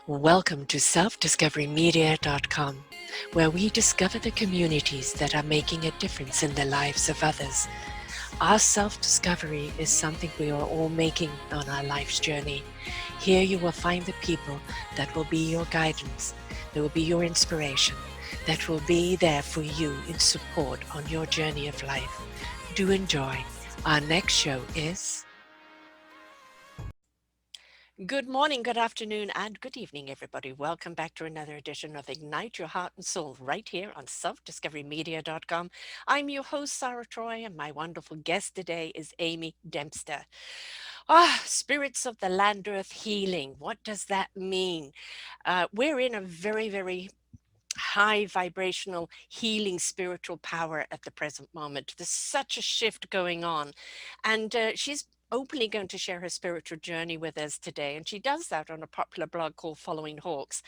Welcome to selfdiscoverymedia.com, where we discover the communities that are making a difference in the lives of others. Our self-discovery is something we are all making on our life's journey. Here you will find the people that will be your guidance, that will be your inspiration, that will be there for you in support on your journey of life. Do enjoy. Our next show is... Good morning, good afternoon, and good evening, everybody. Welcome back to another edition of Ignite Your Heart and Soul right here on selfdiscoverymedia.com. I'm your host, Sarah Troy, and my wonderful guest today is Amy Dempster. Spirits of the land earth healing. What does that mean? We're in a very, very high vibrational healing spiritual power at the present moment. There's such a shift going on, and she's openly going to share her spiritual journey with us today, and she does that on a popular blog called Following Hawks.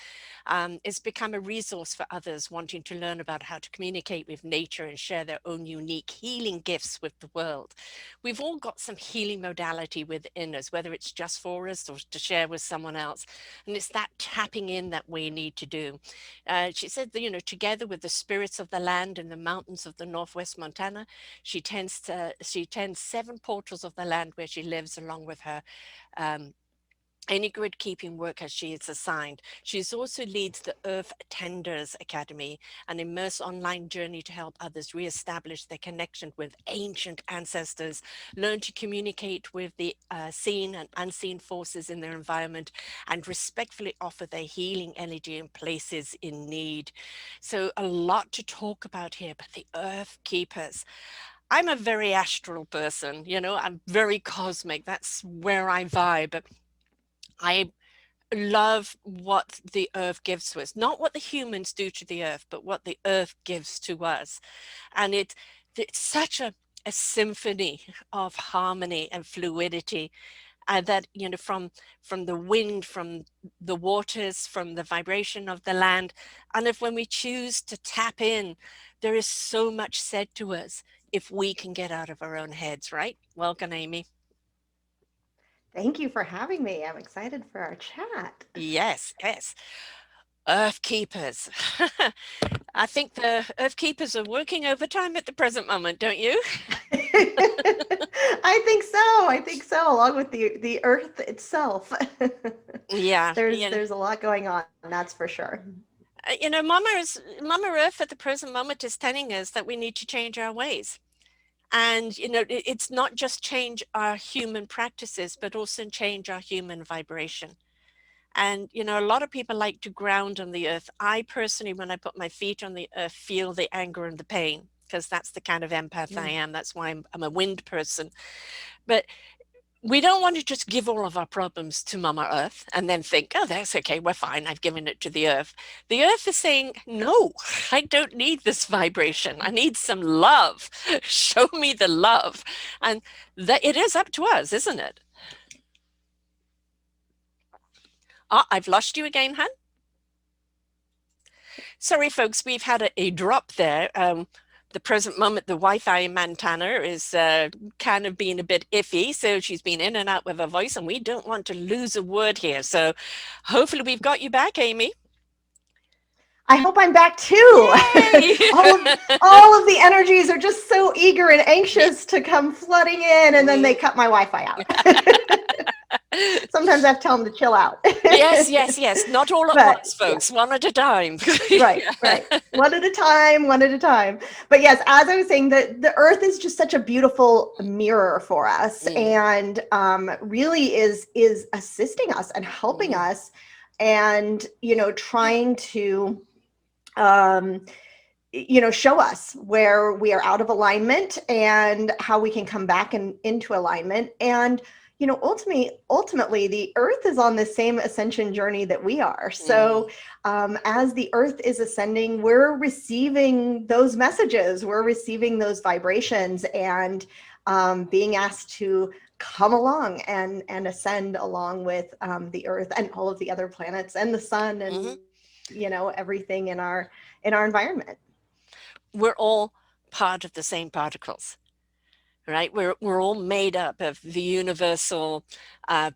It's become a resource for others wanting to learn about how to communicate with nature and share their own unique healing gifts with the world. We've all got some healing modality within us, whether it's just for us or to share with someone else, and it's that tapping in that we need to do. She said that, together with the spirits of the land and the mountains of the Northwest Montana, she tends 7 portals of the land where she lives, along with her any grid keeping work as she is assigned. She also leads the Earth Tenders Academy, an immersive online journey to help others reestablish their connection with ancient ancestors, learn to communicate with the seen and unseen forces in their environment, and respectfully offer their healing energy in places in need. So a lot to talk about here, but the Earth Keepers. I'm a very astral person, I'm very cosmic. That's where I vibe. I love what the earth gives to us, not what the humans do to the earth, but what the earth gives to us. And it's such a symphony of harmony and fluidity, that from the wind, from the waters, from the vibration of the land. And if when we choose to tap in, there is so much said to us if we can get out of our own heads, right? Welcome, Amy. Thank you for having me. I'm excited for our chat. Yes, yes. Earth keepers. I think the Earth keepers are working overtime at the present moment, don't you? I think so. I think so, along with the earth itself. Yeah, There's a lot going on, that's for sure. Mama Earth at the present moment is telling us that we need to change our ways. And, it's not just change our human practices, but also change our human vibration. And, a lot of people like to ground on the earth. I personally, when I put my feet on the earth, feel the anger and the pain, because that's the kind of empath I Mm. am. That's why I'm a wind person. But we don't want to just give all of our problems to Mama Earth and then think, oh, that's okay, we're fine, I've given it to the earth. The earth is saying, no, I don't need this vibration. I need some love. Show me the love. And that it is up to us, isn't it? I've lost you again, hun. Sorry, folks, we've had a drop there. The present moment, the Wi-Fi in Montana is kind of being a bit iffy, so she's been in and out with her voice, and we don't want to lose a word here. So hopefully we've got you back, Amy. I hope I'm back too. Yay! all of all of the energies are just so eager and anxious to come flooding in, and then they cut my Wi-Fi out. Sometimes I have to tell them to chill out. Yes, yes, yes. Not all at But once, yeah. folks. One at a time. Right, right. One at a time, one at a time. But yes, as I was saying, the earth is just such a beautiful mirror for us, Mm, and really is assisting us and helping mm, us, and trying to um, show us where we are out of alignment and how we can come back into alignment. And ultimately the earth is on the same ascension journey that we are. mm. So as the earth is ascending, we're receiving those messages, we're receiving those vibrations, and being asked to come along and ascend along with the earth and all of the other planets and the sun, and Mhm. everything in our environment. We're all part of the same particles. right? We're all made up of the universal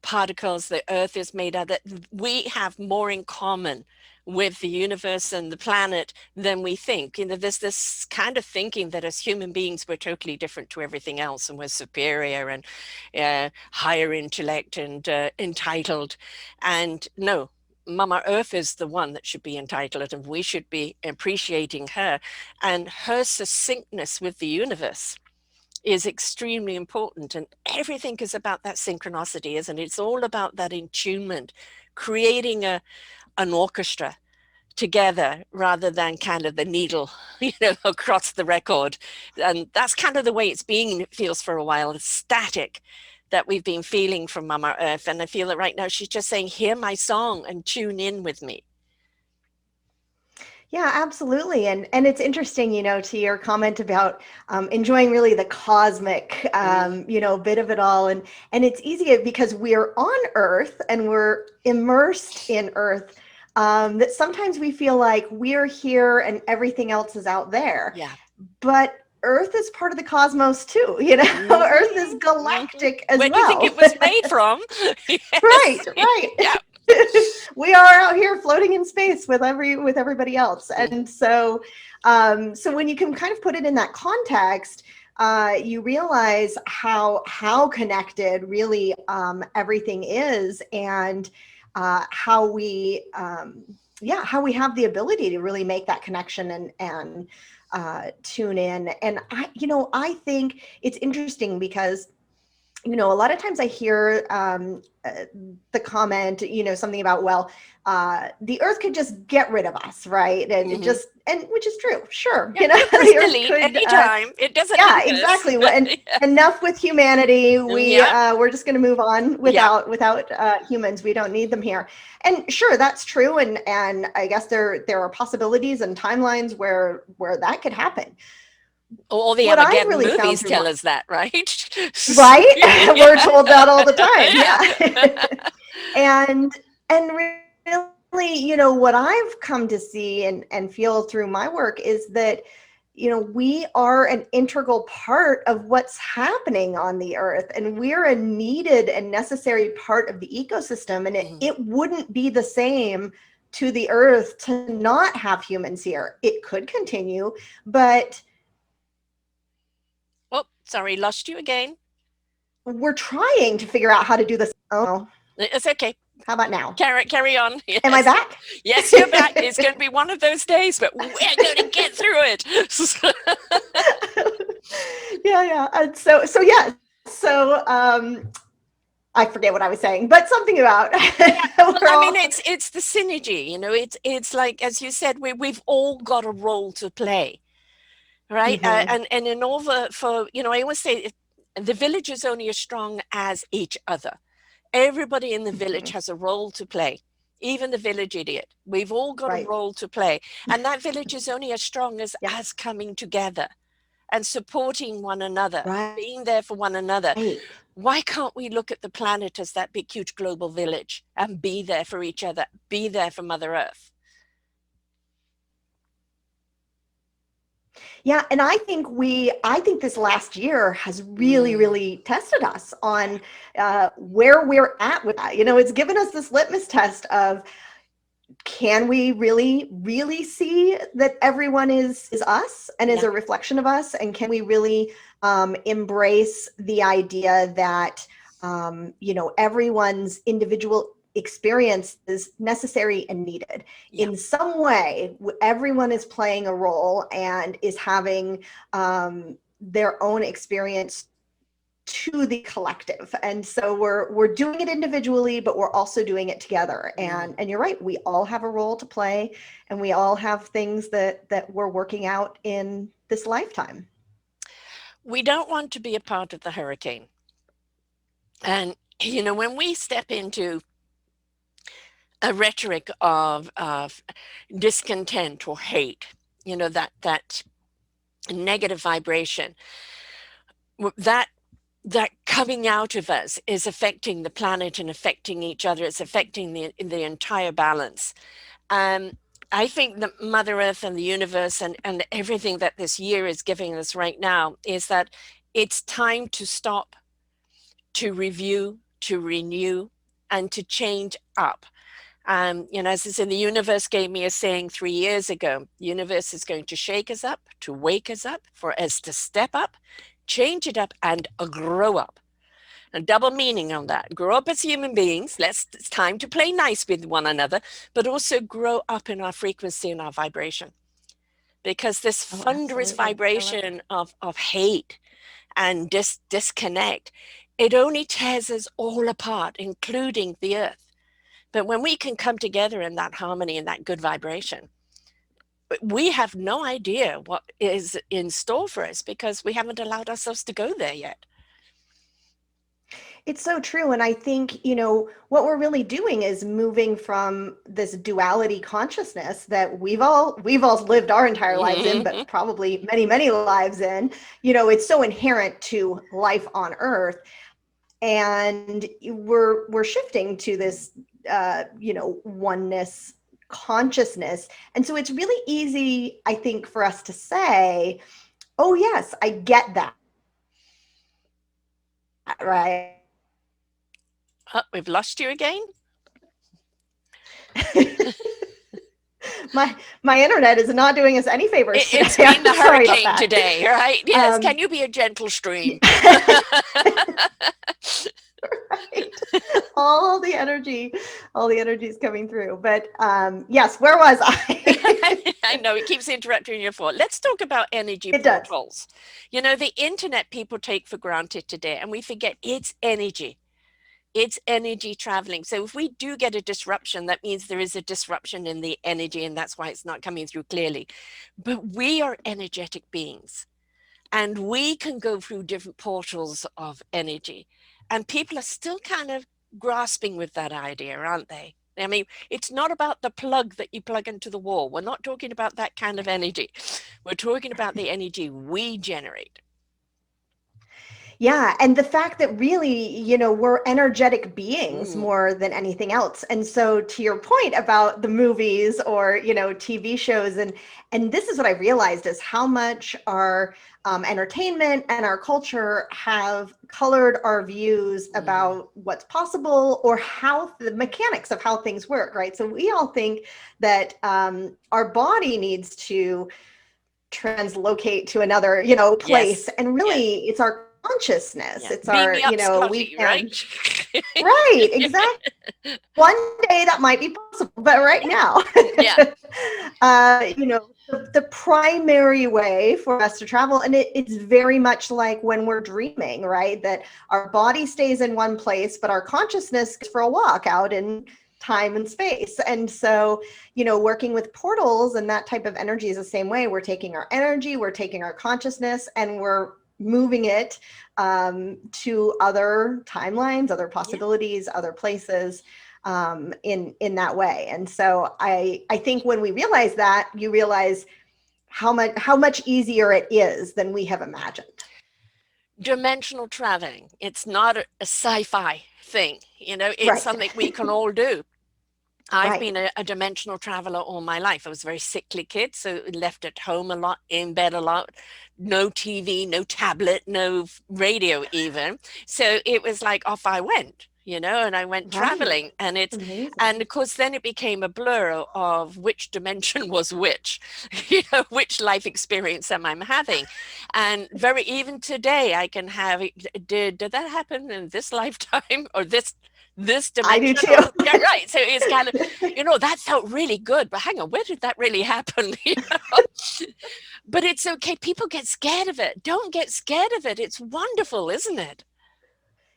particles. The earth is made up that we have more in common with the universe and the planet than we think. There's this kind of thinking that as human beings we're totally different to everything else and we're superior and higher intellect and entitled. And no, Mama Earth is the one that should be entitled, and we should be appreciating her and her succinctness with the universe is extremely important. And everything is about that synchronicity, isn't it? It's all about that attunement, creating an orchestra together rather than kind of the needle, across the record. And that's kind of the way it's being, it feels for a while, the static that we've been feeling from Mama Earth. And I feel that right now she's just saying, hear my song and tune in with me. Yeah, absolutely. And it's interesting, to your comment about enjoying really the cosmic, Mm, bit of it all. And it's easy because we're on Earth and we're immersed in Earth, that sometimes we feel like we're here and everything else is out there. yeah. But Earth is part of the cosmos too, Earth is Hmm. Hmm. galactic as Where do you think well. it was made from? Right, Yes. right. Yeah. We are out here floating in space with everybody else. Mhm. And so so when you can kind of put it in that context, you realize how connected really everything is, and how we how we have the ability to really make that connection and tune in. And I think it's interesting because a lot of times I hear the comment, something about, well, the earth could just get rid of us, right? And it Mhm. just, and which is true, sure. Yeah, you press The earth delete could, anytime. It doesn't yeah, need us. exactly. And Yeah. enough with humanity. Yeah. We're just going to move on Yeah. without humans. We don't need them here. And sure, that's true. And I guess there are possibilities and timelines where that could happen. All the What I've Armageddon really found movies through my, tell us that, right? right? We're Yeah. told that all the time. Yeah. Yeah. and really, what I've come to see and feel through my work is that we are an integral part of what's happening on the earth, and we're a needed and necessary part of the ecosystem, and it, Mhm. it wouldn't be the same to the earth to not have humans here. It could continue, but Oh, sorry, lost you again. we're trying to figure out how to do this. Oh, It's okay. how about now? Carry on. Am I Yes. back? Yes, you're back. It's going to be one of those days, but we're going to get through it. Yeah. And so yeah. I forget what I was saying, but something about Yeah, well, we're I all mean, it's the synergy, it's like, as you said, we've all got a role to play, right? hmm And in order for, I always say, the village is only as strong as each other. Everybody in the village hmm has a role to play, even the village idiot. We've all got a right. role to play, and that village is only as strong as Yeah. us coming together and supporting one another, Right. being there for one another. Why can't we look at the planet as that big, huge global village and be there for each other, be there for Mother Earth? Yeah, and I think this last year has really, Mm, really tested us on where we're at with that. It's given us this litmus test of, can we really, really see that everyone is us and is yeah, a reflection of us? And can we really embrace the idea that everyone's individual experience is necessary and needed yeah. in some way? Everyone is playing a role and is having their own experience to the collective. And so we're doing it individually, but we're also doing it together. Mm. And you're right, we all have a role to play, and we all have things that we're working out in this lifetime. We don't want to be a part of the hurricane. And, when we step into a rhetoric of discontent or hate, that negative vibration, that that coming out of us is affecting the planet and affecting each other. It's affecting the entire balance. Um, I think that Mother Earth and the universe and everything that this year is giving us right now is that It's time to stop, to review, to renew, and to change up. As I said, the universe gave me a saying 3 years ago. The universe is going to shake us up, to wake us up, for us to step up, change it up, and grow up. A double meaning on that. Grow up as human beings. It's time to play nice with one another, but also grow up in our frequency and our vibration. Because this Oh, thunderous absolutely. I love that. vibration of hate and disconnect, it only tears us all apart, including the earth. But when we can come together in that harmony and that good vibration, we have no idea what is in store for us because we haven't allowed ourselves to go there yet. It's so true. And I think, what we're really doing is moving from this duality consciousness that we've all lived our entire lives in, but Mhm. probably many, many lives in. It's so inherent to life on earth. And we're shifting to this oneness consciousness. And so it's really easy, I think, for us to say, oh yes, I get that, right? Oh, we've lost you again. My internet is not doing us any favors today. It's been I'm the sorry about hurricane that. today, right? Yes. Can Um, you be a gentle stream? right. All the energy, all the energy is coming through. But yes, where was I? I know it keeps interrupting your thought. Let's talk about energy It does. portals. The internet people take for granted today, and we forget it's energy. It's energy traveling. So if we do get a disruption, that means there is a disruption in the energy, and that's why it's not coming through clearly. But we are energetic beings, and we can go through different portals of energy. And people are still kind of grasping with that idea, aren't they? I mean, it's not about the plug that you plug into the wall. We're not talking about that kind of energy. We're talking about the energy we generate. Yeah, and the fact that really, we're energetic beings Mm, more than anything else. And so to your point about the movies or, TV shows, and this is what I realized is how much our entertainment and our culture have colored our views mm, about what's possible or how the mechanics of how things work, right? So we all think that our body needs to translocate to another, place. yes, And yes. really, it's our consciousness. Yeah. It's Beam our, me up, we Scotty, right? can, right, exactly. One day that might be possible, but right now, Yeah. the primary way for us to travel, and it's very much like when we're dreaming, right? That our body stays in one place, but our consciousness goes for a walk out in time and space. And so, working with portals and that type of energy is the same way. We're taking our energy, we're taking our consciousness, and we're moving it to other timelines, other Yeah. possibilities, other places in that way. And so I think when we realize that, you realize how much easier it is than we have imagined. Dimensional traveling. It's not a sci-fi thing. It's Right. something we can all do. I've Right. been a dimensional traveler all my life. I was a very sickly kid, so left at home a lot, in bed a lot, no TV, no tablet, no radio even. So it was like off I went, and I went Right. traveling, and and Amazing. of course then it became a blur of which dimension was which, which life experience am I having. And very even today I can have, did that happen in this lifetime or this I do dimension? too. Or yeah, right. So it's kind of, that felt really good, but hang on, where did that really happen? But it's okay. People get scared of it. Don't get scared of it. It's wonderful, isn't it?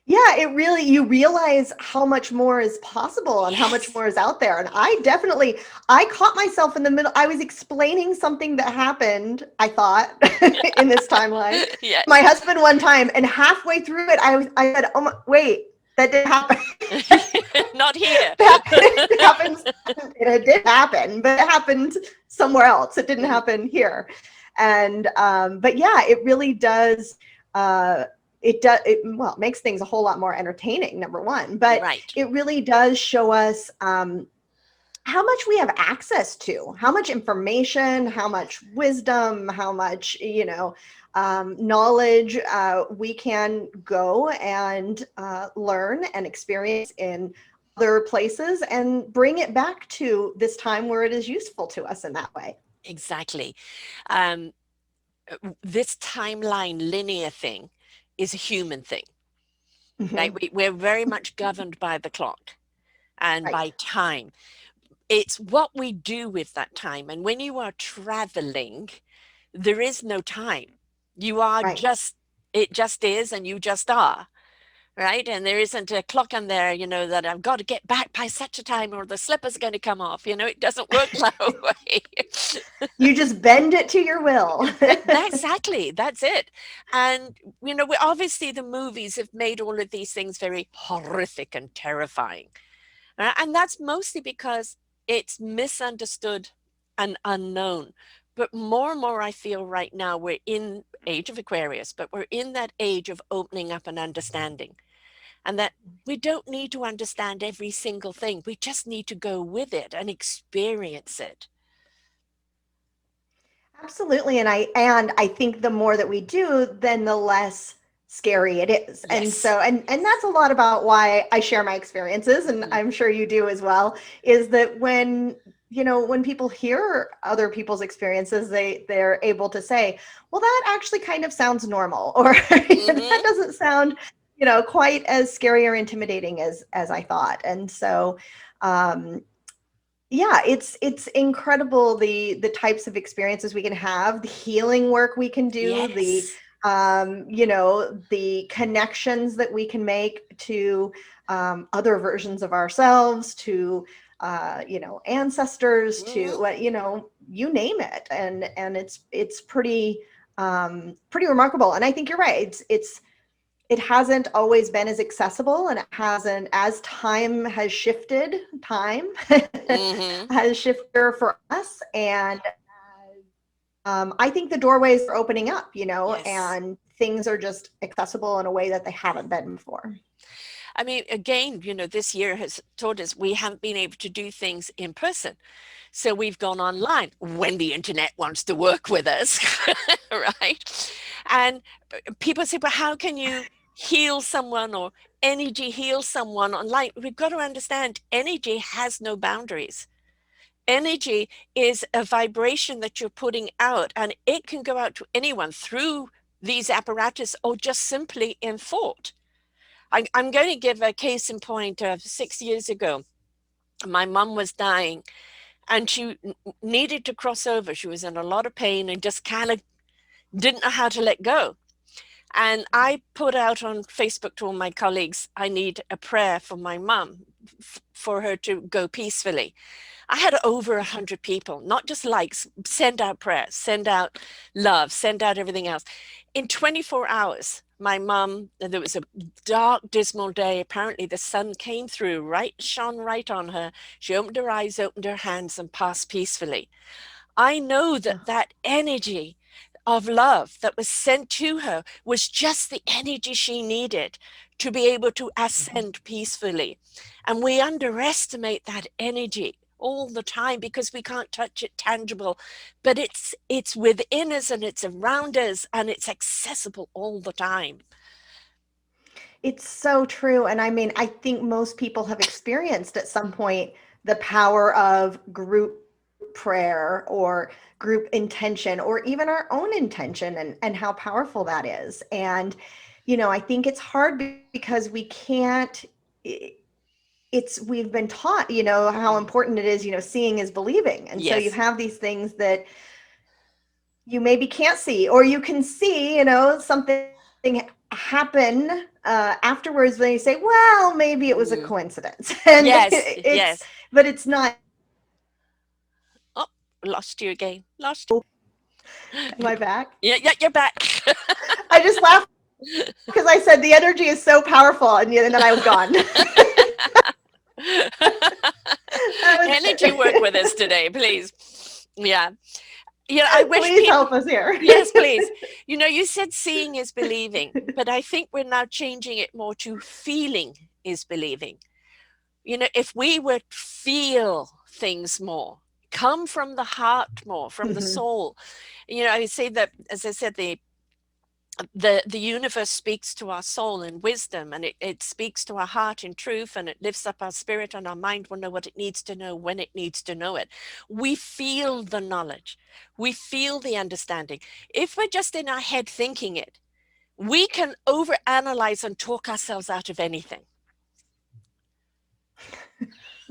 Yeah, it really, you realize how much more is possible and how much Yes. more is out there. And I caught myself in the middle. I was explaining something that happened, I thought, in this timeline, my Yes. husband one time, and halfway through it, I said, "Oh my, wait, that didn't happen." Not here. It happens. It did happen, but it happened somewhere else. It didn't Mhm. happen here. And but yeah, it really does. Uh, it makes things a whole lot more entertaining, number one, but Right. it really does show us how much we have access to, how much information, how much wisdom, how much, knowledge we can go and learn and experience in other places and bring it back to this time where it is useful to us in that way. Exactly. Um, this timeline linear thing is a human thing, right? Mhm. We're very much governed by the clock and Right, by time. It's what we do with that time. And when you are traveling, there is no time. You are right. just, it just is, and you just are. Right. And there isn't a clock on there, that I've got to get back by such a time or the slipper's going to come off. It doesn't work that way. You just bend it to your will. Exactly. That's it. And, we obviously the movies have made all of these things very horrific and terrifying. And that's mostly because it's misunderstood and unknown. But more and more, I feel right now we're in age of Aquarius, but we're in that age of opening up and understanding. And that we don't need to understand every single thing. We just need to go with it and experience it. Absolutely, and I think the more that we do, then the less scary it is. And Yes. so and that's a lot about why I share my experiences, and Mhm. I'm sure you do as well, is that when people hear other people's experiences, they're able to say, "Well, that actually kind of sounds normal," or that Mhm. doesn't sound, quite as scary or intimidating as I thought. And so um yeah, it's incredible the types of experiences we can have, the healing work we can do, Yes. the connections that we can make to other versions of ourselves, to ancestors, to Mhm. what, you name it. And it's pretty remarkable. And I think you're right. It hasn't always been as accessible, and it hasn't, as time Mhm. has shifted for us. And I think the doorways are opening up, Yes. and things are just accessible in a way that they haven't been before. I mean, again, this year has taught us we haven't been able to do things in person. So we've gone online when the internet wants to work with us, right? And people say, but how can you heal someone or energy heal someone online? We've got to understand energy has no boundaries. Energy is a vibration that you're putting out, and it can go out to anyone through these apparatus or just simply in thought. I'm going to give a case in point of 6 years ago. My mum was dying and she needed to cross over. She was in a lot of pain and just kind of didn't know how to let go. And I put out on Facebook to all my colleagues, I need a prayer for my mum for her to go peacefully. I had over 100 people, not just likes, send out prayers, send out love, send out everything else. In 24 hours, my mum, there was a dark, dismal day. Apparently, the sun came through, right, shone right on her. She opened her eyes, opened her hands, and passed peacefully. I know that that energy of love that was sent to her was just the energy she needed to be able to ascend peacefully. And we underestimate that energy all the time because we can't touch it tangible, but it's within us and it's around us and it's accessible all the time. It's so true. And I mean, I think most people have experienced at some point the power of group prayer or group intention, or even our own intention, and how powerful that is. And, I think it's hard because we can't, we've been taught, how Mhm. important it is, seeing is believing. And so you Yes. have these things that you maybe can't see, or you can see, something happen afterwards, when you say, well, maybe it was a Mhm. coincidence. And Yes. Yes. but it's not, Oh, lost you again. Lost. am I back? Yeah, yeah, you're back. I just laughed because I said the energy is so powerful, and then I was gone. That was Energy work with us today, please. Yeah. I wish please people, help us here. yes, please. You said seeing is believing, but I think we're now changing it more to feeling is believing. if we would feel things more, come from the heart more, from the Mhm. soul. I say that, as I said, the universe speaks to our soul in wisdom, and it speaks to our heart in truth, and it lifts up our spirit, and our mind will know what it needs to know when it needs to know it. We feel the knowledge, we feel the understanding. If we're just in our head thinking it, we can overanalyze and talk ourselves out of anything.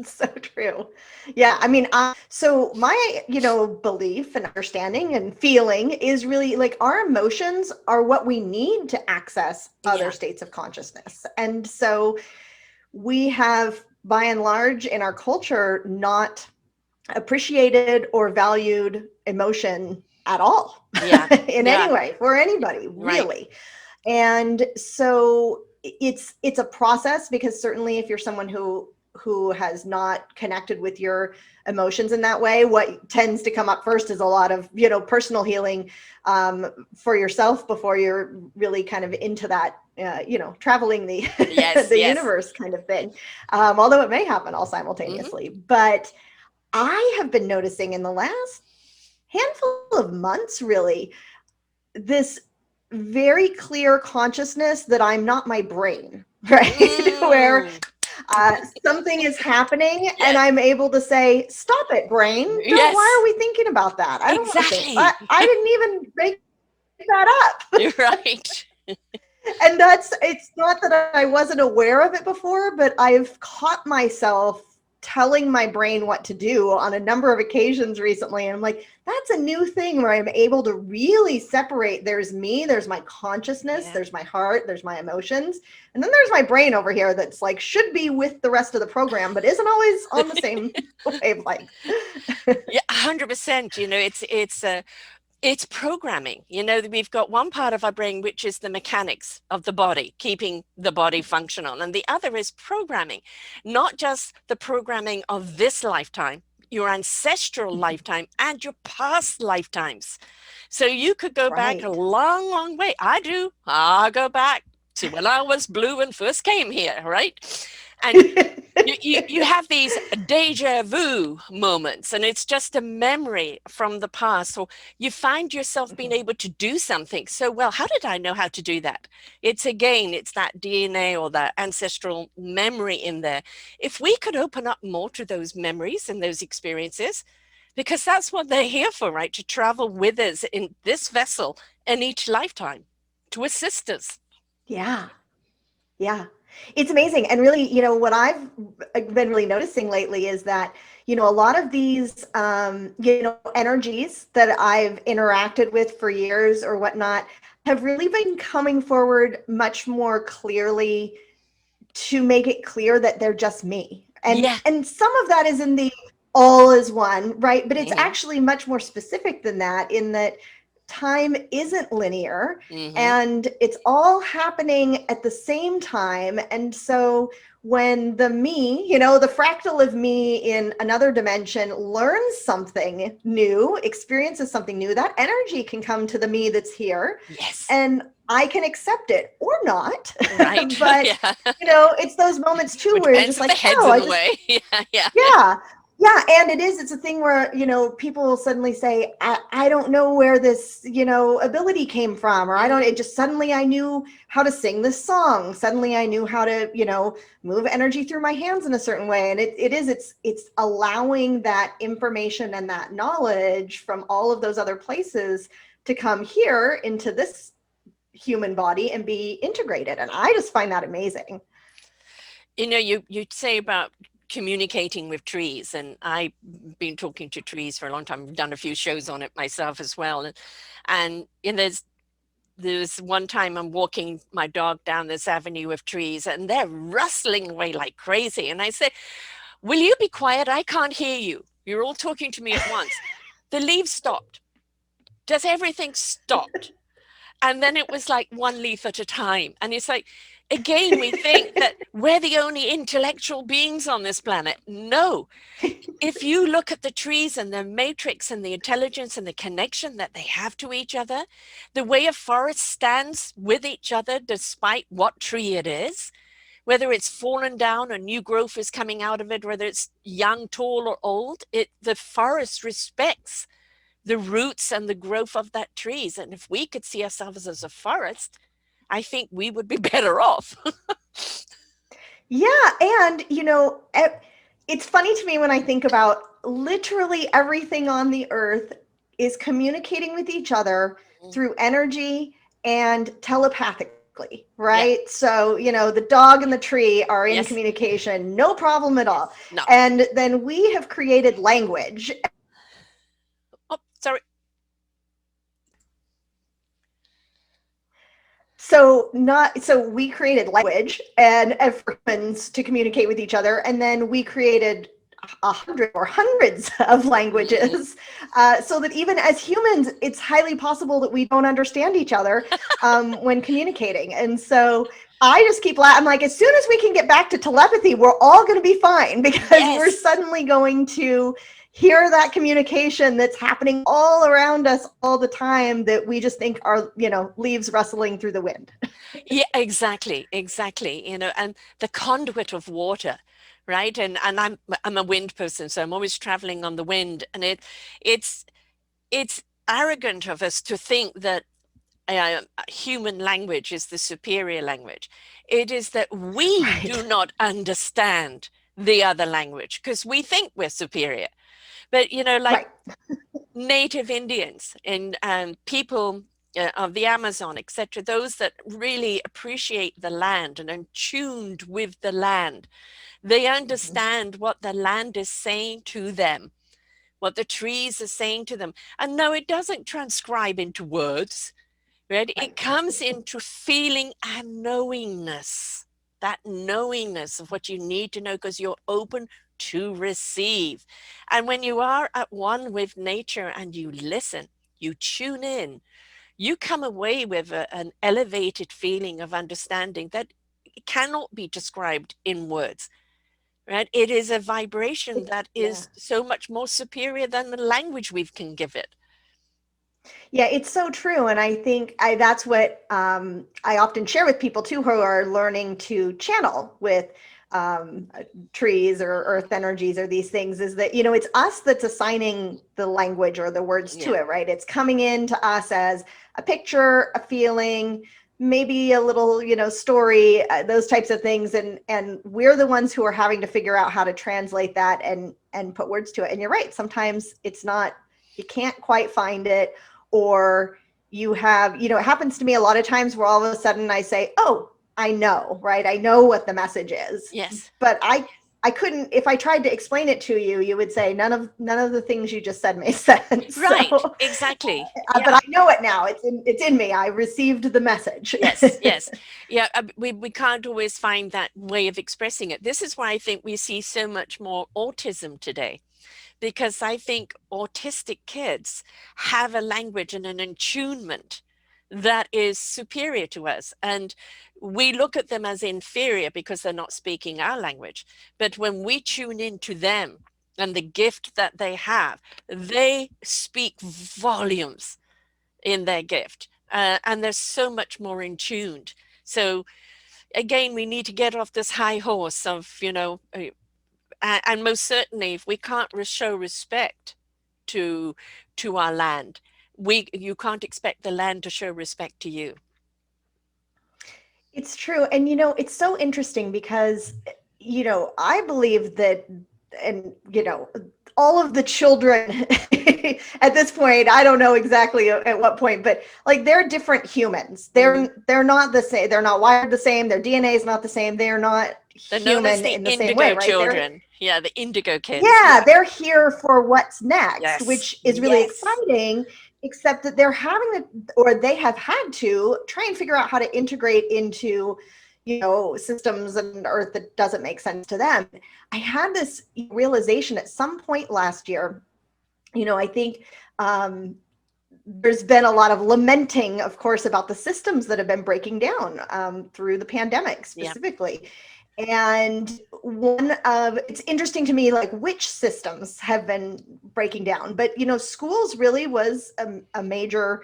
So true. Yeah, I mean, so my, belief and understanding and feeling is really like our emotions are what we need to access other Yeah, states of consciousness. And so we have, by and large, in our culture, not appreciated or valued emotion at all yeah, in any yeah, way for anybody, right. really. And so it's a process, because certainly if you're someone who has not connected with your emotions in that way, what tends to come up first is a lot of personal healing for yourself before you're really kind of into that traveling the Yes, the yes. universe kind of thing, although it may happen all Hmm. simultaneously. But I have been noticing in the last handful of months, really, this very clear consciousness that I'm not my brain, right? Where Mm. something is happening and Yes, I'm able to say, "Stop it, brain! Don't. Why are yes, we thinking about that? I don't want to think. I, exactly. I didn't even make that up." You're right. And it's not that I wasn't aware of it before, but I've caught myself telling my brain what to do on a number of occasions recently. And I'm like, that's a new thing where I'm able to really separate. There's me, there's my consciousness, Yeah. there's my heart, there's my emotions, and then there's my brain over here that's like should be with the rest of the program, but isn't always on the same wavelength. Yeah, 100%. It's programming. We've got one part of our brain which is the mechanics of the body, keeping the body functional, and the other is programming, not just the programming of this lifetime, your ancestral lifetime and your past lifetimes. So you could go back a Right. long, long way. I do. I go back to when I was blue and first came here, right? And you have these deja vu moments, and it's just a memory from the past. Or you find yourself being able to do something so well. How did I know how to do that? It's that DNA or that ancestral memory in there. If we could open up more to those memories and those experiences, because that's what they're here for, right? To travel with us in this vessel in each lifetime, to assist us. Yeah. Yeah. It's amazing. And really, what I've been really noticing lately is that, a lot of these, energies that I've interacted with for years or whatnot have really been coming forward much more clearly to make it clear that they're just me. And Yeah. and some of that is in the all is one, right? But it's Hmm. actually much more specific than that, in that time isn't linear Hmm. and it's all happening at the same time. And so when the me, the fractal of me in another dimension learns something new, experiences something new, that energy can come to the me that's here, Yes. and I can accept it or not. Right. But Yeah. it's those moments too It where you're depends just if the like, head's oh, in I the just, way. Yeah. Yeah. yeah. Yeah, and it's a thing where, people will suddenly say, I don't know where this, ability came from, or I don't, Hmm. it just suddenly I knew how to sing this song. Suddenly I knew how to, move energy through my hands in a certain way. And it's allowing that information and that knowledge from all of those other places to come here into this human body and be integrated. And I just find that amazing. You say about communicating with trees, and I've been talking to trees for a long time. I've done a few shows on it myself as well. And there's one time I'm walking my dog down this avenue of trees, and they're rustling away like crazy. And I say, "Will you be quiet? I can't hear you. You're all talking to me at once." The leaves stopped. Does everything stopped? And then it was like one leaf at a time. And it's like, again, we think that we're the only intellectual beings on this planet. No. If you look at the trees and the matrix and the intelligence and the connection that they have to each other, the way a forest stands with each other despite what tree it is, whether it's fallen down or new growth is coming out of it, whether it's young, tall, or old, the forest respects the roots and the growth of that trees. And if we could see ourselves as a forest, I think we would be better off. Yeah, and it's funny to me when I think about literally everything on the earth is communicating with each other through energy and telepathically, right? Yeah. So, the dog and the tree are in Yes. communication, no problem at all. No. And then we have created language. Oh, sorry. So we created language and for humans to communicate with each other, and then we created 100 or hundreds of Mm. languages, so that even as humans, it's highly possible that we don't understand each other when communicating. And so I just keep laughing. I'm like, as soon as we can get back to telepathy, we're all going to be fine, because we're Yes. suddenly going to hear that communication that's happening all around us all the time, that we just think are, leaves rustling through the wind. Yeah, exactly, exactly. And the conduit of water, right? And I'm a wind person, so I'm always traveling on the wind, and it's it's arrogant of us to think that human language is the superior language. It is that we do Right. not understand the other language because we think we're superior. But like Right. native Indians and people of the Amazon, etc., those that really appreciate the land and are tuned with the land, they Mhm. understand what the land is saying to them, what the trees are saying to them. And no, it doesn't transcribe into words, right? It Right. comes into feeling and knowingness, that knowingness of what you need to know because you're open to receive. And when you are at one with nature and you listen, you tune in, you come away with an elevated feeling of understanding that cannot be described in words. Right? It is a vibration that Yeah. is so much more superior than the language we can give it. Yeah, it's so true. And I think that's what I often share with people too, who are learning to channel with trees or earth energies or these things, is that, it's us that's assigning the language or the words to Yeah. it, right? It's coming in to us as a picture, a feeling, maybe a little, story, those types of things. And we're the ones who are having to figure out how to translate that and put words to it. And you're right. Sometimes it's not, you can't quite find it, or you have, it happens to me a lot of times where all of a sudden I say, oh, I know, right? I know what the message is. Yes. But I couldn't, if I tried to explain it to you, you would say none of the things you just said made sense. So, Right. Exactly. but Yeah. I know it now. It's in me. I received the message. Yes, yes. Yeah, we can't always find that way of expressing it. This is why I think we see so much more autism today, because I think autistic kids have a language and an attunement that is superior to us. And we look at them as inferior because they're not speaking our language. But when we tune into them and the gift that they have, they speak volumes in their gift. And they're so much more in tuned. So again, we need to get off this high horse of, and most certainly, if we can't show respect to our land, you can't expect the land to show respect to you. It's true. And it's so interesting because I believe that, and all of the children at this point, I don't know exactly at what point, but like, they're different humans. Mhm. They're not the same. They're not wired the same. Their DNA is not the same. They're not They're known as human the in the same way, indigo right? They're children. Yeah, the indigo kids. Yeah, Yeah. they're here for what's next, Yes. which is really Yes. exciting, except that they're having or they have had to try and figure out how to integrate into, systems and earth that doesn't make sense to them. I had this realization at some point last year. I think there's been a lot of lamenting, of course, about the systems that have been breaking down through the pandemic Yeah. specifically. And it's interesting to me, like, which systems have been breaking down. But, schools really was a major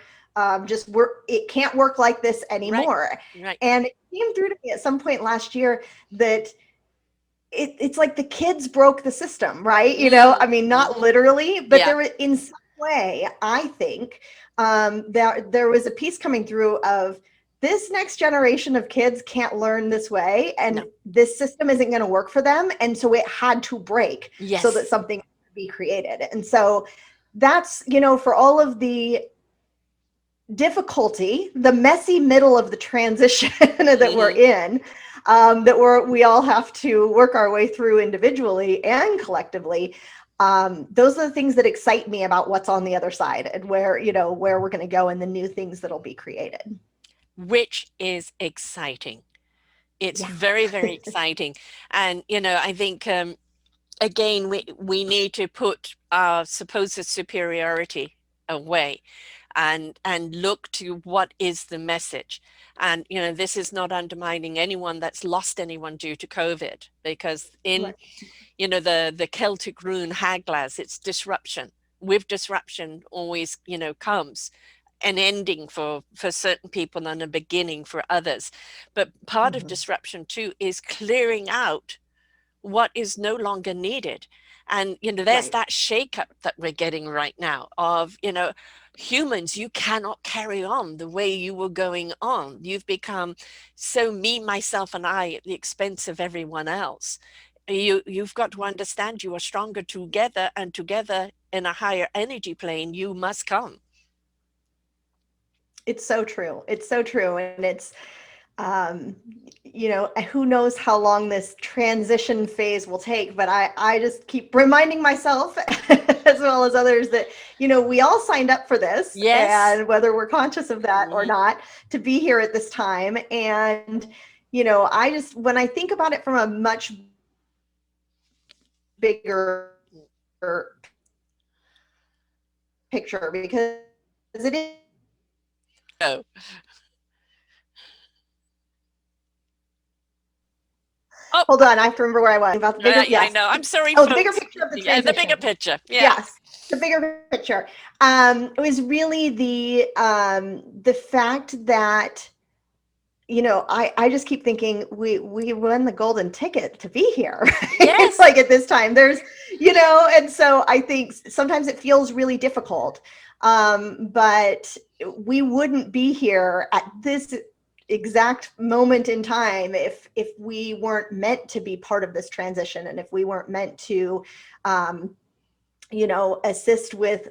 just it can't work like this Right. anymore. Right. And it came through to me at some point last year that it's like the kids broke the system, right? I mean, not Mm-hmm. literally, but Yeah. there was, in some way, I think, there was a piece coming through of this next generation of kids can't learn this way, and No. this system isn't going to work for them, and so it had to break so that Yes. something could be created. And so that's, for all of the difficulty, the messy middle of the transition that we're Mm-hmm. in, that we all have to work our way through individually and collectively. Those are the things that excite me about what's on the other side, and where we're going to go, and the new things that'll be created. Which is exciting. It's Yeah. very, very exciting. And, I think, again, we need to put our supposed superiority away and look to what is the message. And, this is not undermining anyone that's lost anyone due to COVID, because in, Right. the Celtic rune Haglas, it's disruption. With disruption always, comes an ending for certain people and a beginning for others. But part of Hmm. disruption too is clearing out what is no longer needed. And, there's Right. that shakeup that we're getting right now of, humans, you cannot carry on the way you were going on. You've become so me, myself, and I at the expense of everyone else. You've got to understand you are stronger together, and together in a higher energy plane, you must come. It's so true. It's so true. And um, who knows how long this transition phase will take, but I just keep reminding myself as well as others that, we all signed up for this, Yes. and whether we're conscious of that or Mhm. not, to be here at this time. And, I just, when I think about it from a much bigger picture, because it is Oh, oh, hold on, I have to remember where I was about the bigger, I yes. know. I'm sorry, Oh, the bigger folks. picture of the Yeah, the bigger transition. picture. Yeah. Yes, the bigger picture. It was really the fact that, I just keep thinking we won the golden ticket to be here. Yes. Like at this time, and so I think sometimes it feels really difficult. But we wouldn't be here at this exact moment in time if we weren't meant to be part of this transition, and if we weren't meant to um, assist with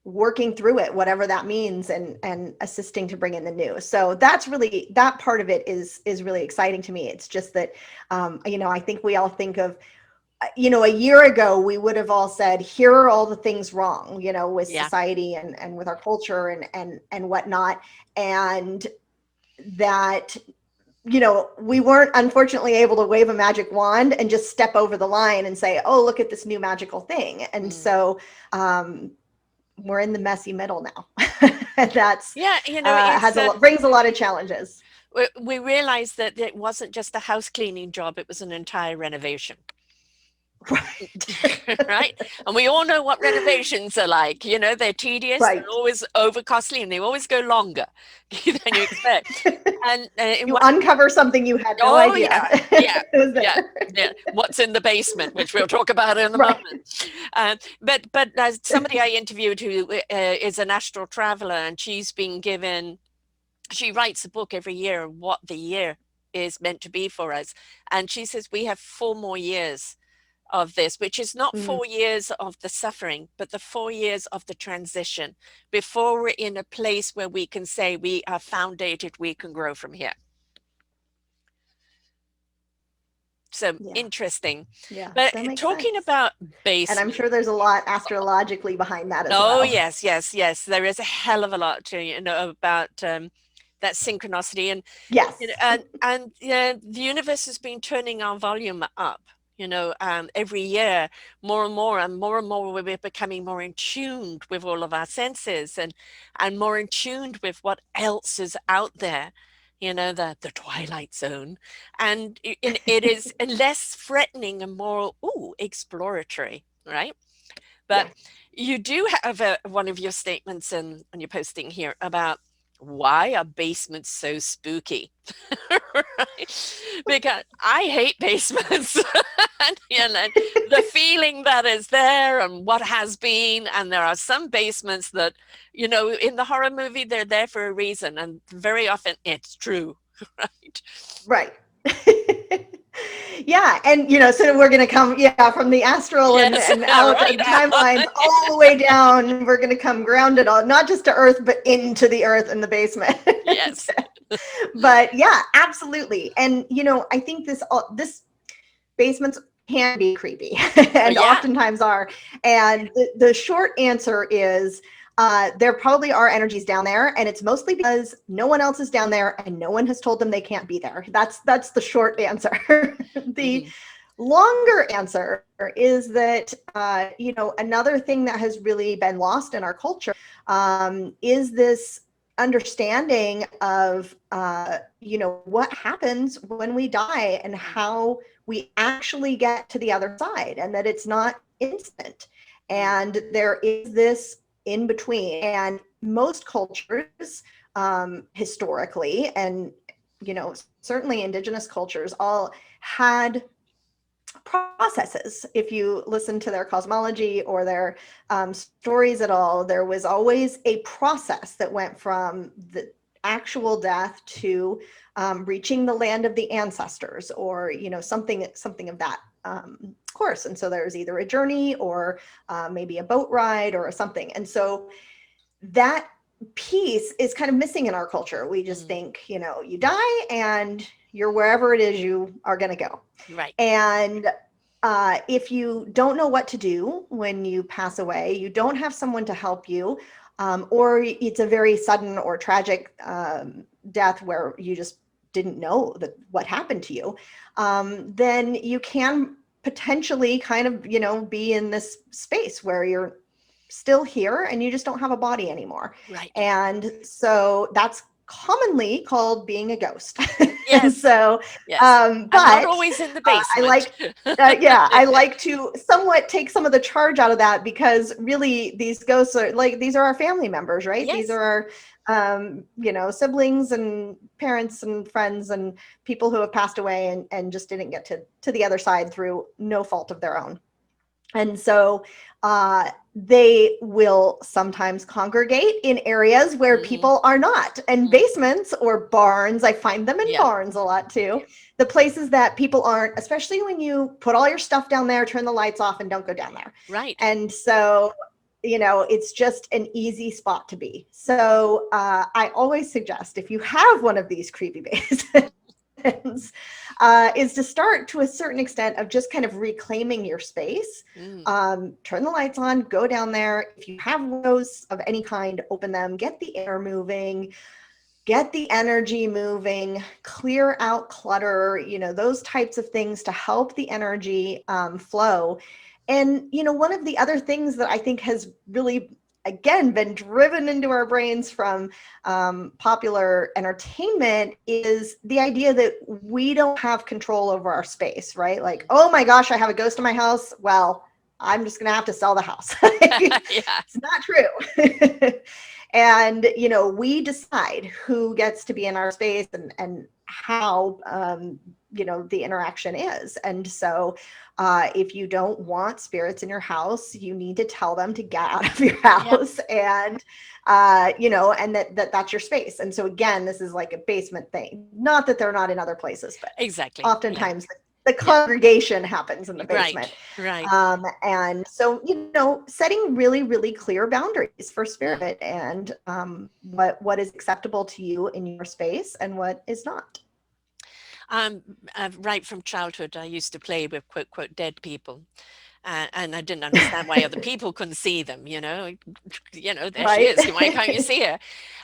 working through it, whatever that means, and assisting to bring in the new. So that's really, that part of it is really exciting to me. It's just that I think we all think of, a year ago we would have all said, here are all the things wrong, with Yeah. society and with our culture and whatnot. And that, we weren't unfortunately able to wave a magic wand and just step over the line and say, oh, look at this new magical thing. And Mm. so we're in the messy middle now. And that's Yeah. It's brings a lot of challenges. we realized that it wasn't just a house cleaning job; it was an entire renovation. Right. Right? And we all know what renovations are like. They're tedious, they're Right. always over costly, and they always go longer than you expect. And You uncover something you had no oh idea yeah, yeah, it was yeah, there. yeah. What's in the basement, which we'll talk about in a Right. moment. But as somebody I interviewed who is an astral traveler, and she writes a book every year of what the year is meant to be for us, and she says we have 4 more years of this, which is not Mm, 4 years of the suffering, but the 4 years of the transition before we're in a place where we can say we are foundated, we can grow from here. So yeah. interesting. Yeah. But That makes talking sense. about And I'm basement. sure there's a lot astrologically behind that as Oh well. yes, yes, yes. There is a hell of a lot to about that synchronicity, and Yes. the universe has been turning our volume up. Every year, more and more and more and more, we're becoming more in tune with all of our senses, and more in tune with what else is out there. The twilight zone, and it is less threatening and more exploratory, right? But Yeah. you do have one of your statements on your posting here about why are basements so spooky? Right? Because I hate basements. And, the feeling that is there and what has been. And there are some basements that, in the horror movie, they're there for a reason. And very often it's true. Right? Right. Yeah, and so we're gonna come, yeah, from the astral Yes, and out right and out. timelines all the way down. We're gonna come grounded all, not just to earth, but into the earth in the basement. Yes. But yeah, absolutely. And I think this basements can be creepy Oh, and yeah. oftentimes are. And the short answer is there probably are energies down there, and it's mostly because no one else is down there and no one has told them they can't be there. That's the short answer. The Mhm. longer answer is that another thing that has really been lost in our culture is this understanding of what happens when we die and how we actually get to the other side, and that it's not instant, Mm. and there is this in between. And most cultures, historically, and certainly indigenous cultures, all had processes. If you listen to their cosmology or their stories at all, there was always a process that went from the actual death to reaching the land of the ancestors, or something of that course. And so there's either a journey or maybe a boat ride or something. And so that piece is kind of missing in our culture. We just Mm. think, you die and you're wherever it is you are going to go. Right. And if you don't know what to do when you pass away, you don't have someone to help you, or it's a very sudden or tragic death where you just didn't know what happened to you, then you can potentially kind of, be in this space where you're still here and you just don't have a body anymore. Right. And so that's commonly called being a ghost. And Yes. so, Yes. And not but always in the I basement. like, yeah, I like to somewhat take some of the charge out of that, because really these ghosts are like, these are our family members, right? These Yes. are our, siblings and parents and friends and people who have passed away and just didn't get to the other side through no fault of their own. And so they will sometimes congregate in areas where Hmm. people are not. And Hmm. basements or barns, I find them in Yeah. barns a lot too. The places that people aren't, especially when you put all your stuff down there, turn the lights off, and don't go down there. Right. And so, it's just an easy spot to be. So I always suggest, if you have one of these creepy basements, is to start to a certain extent of just kind of reclaiming your space. Mm. Turn the lights on, go down there. If you have windows of any kind, open them, get the air moving, get the energy moving, clear out clutter, those types of things to help the energy flow. And, one of the other things that I think has really, again, been driven into our brains from popular entertainment is the idea that we don't have control over our space, right? Like, Mm. oh my gosh, I have a ghost in my house. Well, I'm just going to have to sell the house. Yeah. It's not true. And we decide who gets to be in our space and how the interaction is. And so if you don't want spirits in your house, you need to tell them to get out of your Yep. house, and and that's your space. And so again, this is like a basement thing, not that they're not in other places, but Exactly. Yeah. oftentimes the Yeah. congregation happens in the Right. basement. Right. And so, setting really, really clear boundaries for Mm. spirit, and what is acceptable to you in your space and what is not. Um, right from childhood, I used to play with quote, quote, dead people. And I didn't understand why other people couldn't see them. There she Right. is. Why can't you see her?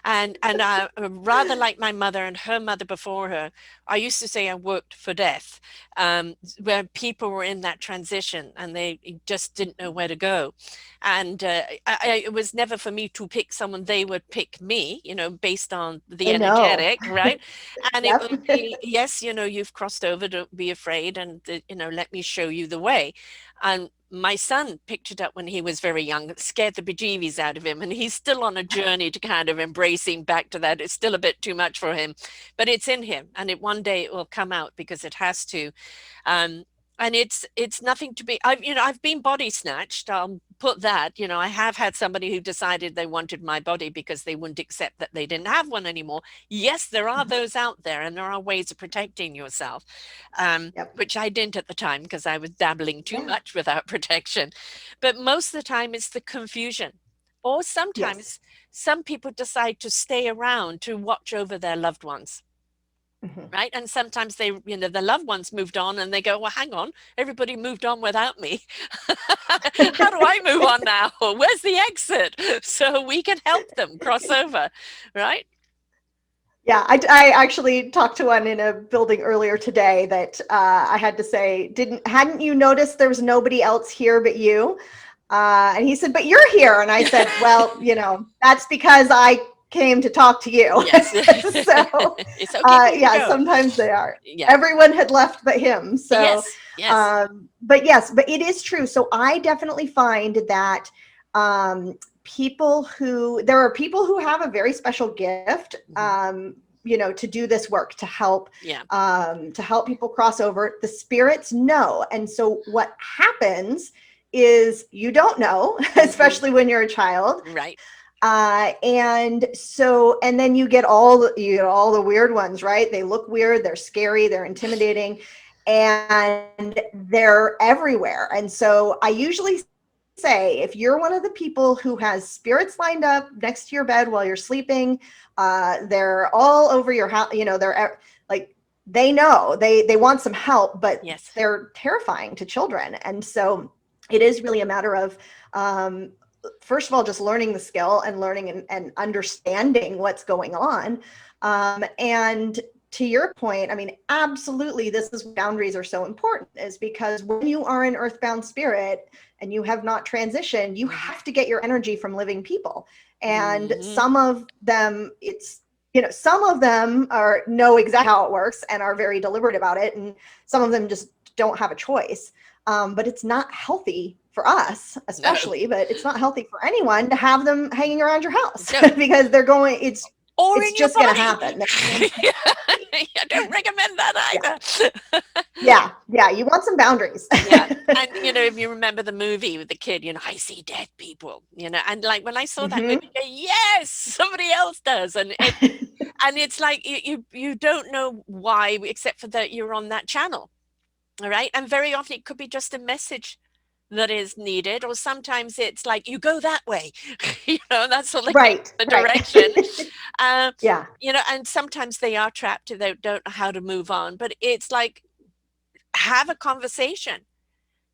And rather like my mother and her mother before her, I used to say I worked for death, where people were in that transition and they just didn't know where to go. And it was never for me to pick someone; they would pick me, based on the I know. energetic, right? And it would Yep. be, yes, you've crossed over. Don't be afraid, and let me show you the way. And my son picked it up when he was very young. It scared the bejeebies out of him, and he's still on a journey to kind of embracing back to that. It's still a bit too much for him, but it's in him, and one day it will come out because it has to. Um, and it's nothing to be. I've been body snatched. I'll put that. I have had somebody who decided they wanted my body because they wouldn't accept that they didn't have one anymore. Yes, there are those out there, and there are ways of protecting yourself, Yep. which I didn't at the time because I was dabbling too Yeah. much without protection. But most of the time, it's the confusion. Or Yes. sometimes some people decide to stay around to watch over their loved ones. Mhm. Right. And sometimes the loved ones moved on and they go, well, hang on, everybody moved on without me. How do I move on now? Where's the exit? So we can help them cross over. Right. Yeah, I actually talked to one in a building earlier today that I had to say, hadn't you noticed there's nobody else here but you? And he said, but you're here. And I said, well, that's because I came to talk to you. Yes. So, It's okay for you to yeah, go. sometimes they are. Yeah. Everyone had left but him. So, Yes. Yes. but yes, but it is true. So I definitely find that there are people who have a very special gift, Mm-hmm. to do this work, Yeah. to help people cross over. The spirits know. And so what happens is you don't know, Mm-hmm. especially when you're a child. Right. And then you get all the weird ones, right? They look weird, they're scary, they're intimidating, and they're everywhere. And so I usually say, if you're one of the people who has spirits lined up next to your bed while you're sleeping, they're all over your house, they're like, they know they want some help, but Yes. they're terrifying to children. And so it is really a matter of, first of all, just learning the skill and learning and understanding what's going on. And to your point, I mean, absolutely, this is why boundaries are so important, is because when you are an earthbound spirit and you have not transitioned, you Mm-hmm. have to get your energy from living people. And Mm-hmm. some of them, some of them know exactly how it works and are very deliberate about it. And some of them just don't have a choice. But it's not healthy for us, No. especially, but it's not healthy for anyone to have them hanging around your house No. because Or it's in your just going to body. happen. I don't recommend that Yeah. either. Yeah. Yeah. You want some boundaries. Yeah. And, if you remember the movie with the kid, I see dead people, and like when I saw that movie, Hmm. yes, somebody else does. And it's like you don't know why, except for that you're on that channel. All right. And very often it could be just a message that is needed, or sometimes it's like you go that way. That's all they need, Right. the Right. direction. uh, Yeah. and sometimes they are trapped and they don't know how to move on, but it's like, have a conversation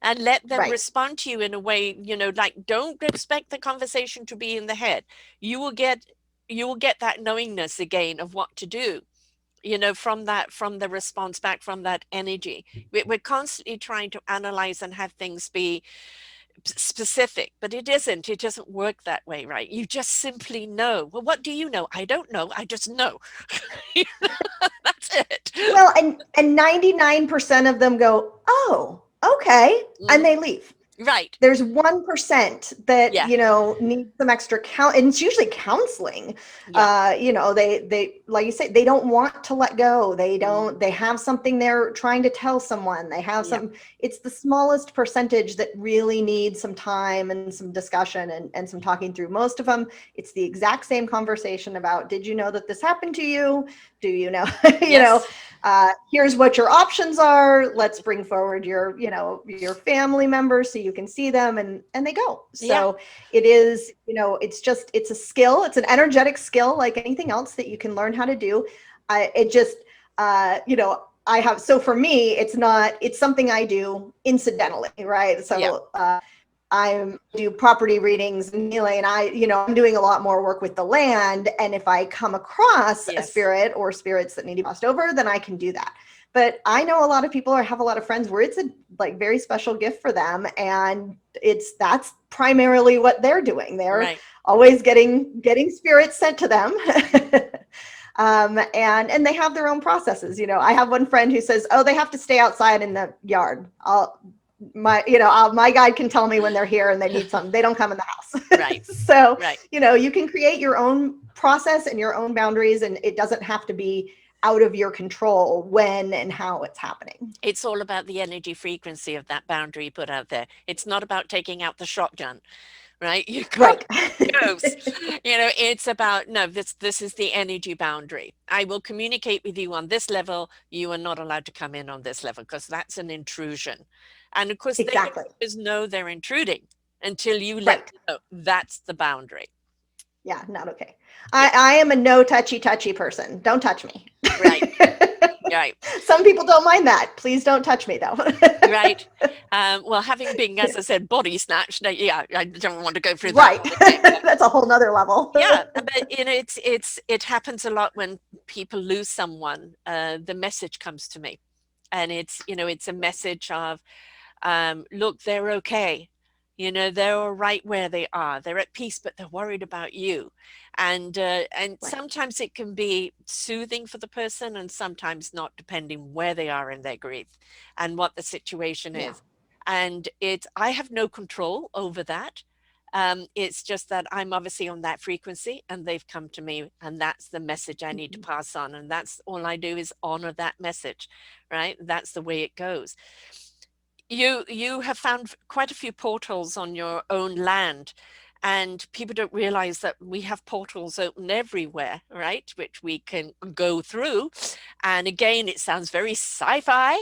and let them Right. respond to you in a way, like, don't expect the conversation to be in the head. You will get that knowingness again of what to do, from the response back, from that energy. We're constantly trying to analyze and have things be specific, but it doesn't work that way, right? You just simply know. Well, what do you know? I don't know, I just know. That's it. Well, and 99% of them go, oh, okay, and Mhm. they leave. Right. There's 1% that, Yeah. needs some extra and it's usually counseling. Yeah. They, like you say, they don't want to let go. Mm. They have something they're trying to tell someone. They have Yeah. it's the smallest percentage that really needs some time and some discussion and some talking through. Most of them, it's the exact same conversation about, did you know that this happened to you? Do you know, Yes. here's what your options are. Let's bring forward your family members so you can see them, and they go. Yeah. So it is, it's a skill. It's an energetic skill like anything else that you can learn how to do. It just, so for me, it's something I do incidentally, right? Yeah. So, I do property readings and healing, and I'm doing a lot more work with the land. And if I come across a Yes. spirit or spirits that need to be crossed over, then I can do that. But I know a lot of people, or have a lot of friends where it's a like very special gift for them, and that's primarily what they're doing. They're Right. always getting spirits sent to them. And they have their own processes. I have one friend who says, oh, they have to stay outside in the yard my guide can tell me when they're here and they need something. They don't come in the house. Right. So, Right. you can create your own process and your own boundaries, and it doesn't have to be out of your control when and how it's happening. It's all about the energy frequency of that boundary you put out there. It's not about taking out the shotgun, right? You got Right. ghosts. It's about, no, this is the energy boundary. I will communicate with you on this level. You are not allowed to come in on this level because that's an intrusion. And of course, they don't Exactly. always know they're intruding until you let Right. them know that's the boundary. Yeah, not okay. Yeah, I am a no touchy person. Don't touch me. right, right. Some people don't mind that. Please don't touch me though. Right. Well, having been, as I said, body snatched, yeah, I don't want to go through that Right. one again. That's a whole nother level. Yeah, but it happens a lot when people lose someone. The message comes to me, and it's a message of, look, they're okay. They're all right where they are. They're at peace, but they're worried about you. And Right. sometimes it can be soothing for the person, and sometimes not, depending where they are in their grief and what the situation Yeah. is. And I have no control over that. It's just that I'm obviously on that frequency, and they've come to me, and that's the message I need to Mhm. pass on. And that's all I do, is honor that message, right? That's the way it goes. You have found quite a few portals on your own land, and people don't realize that we have portals open everywhere, right? Which we can go through. And again, it sounds very sci-fi.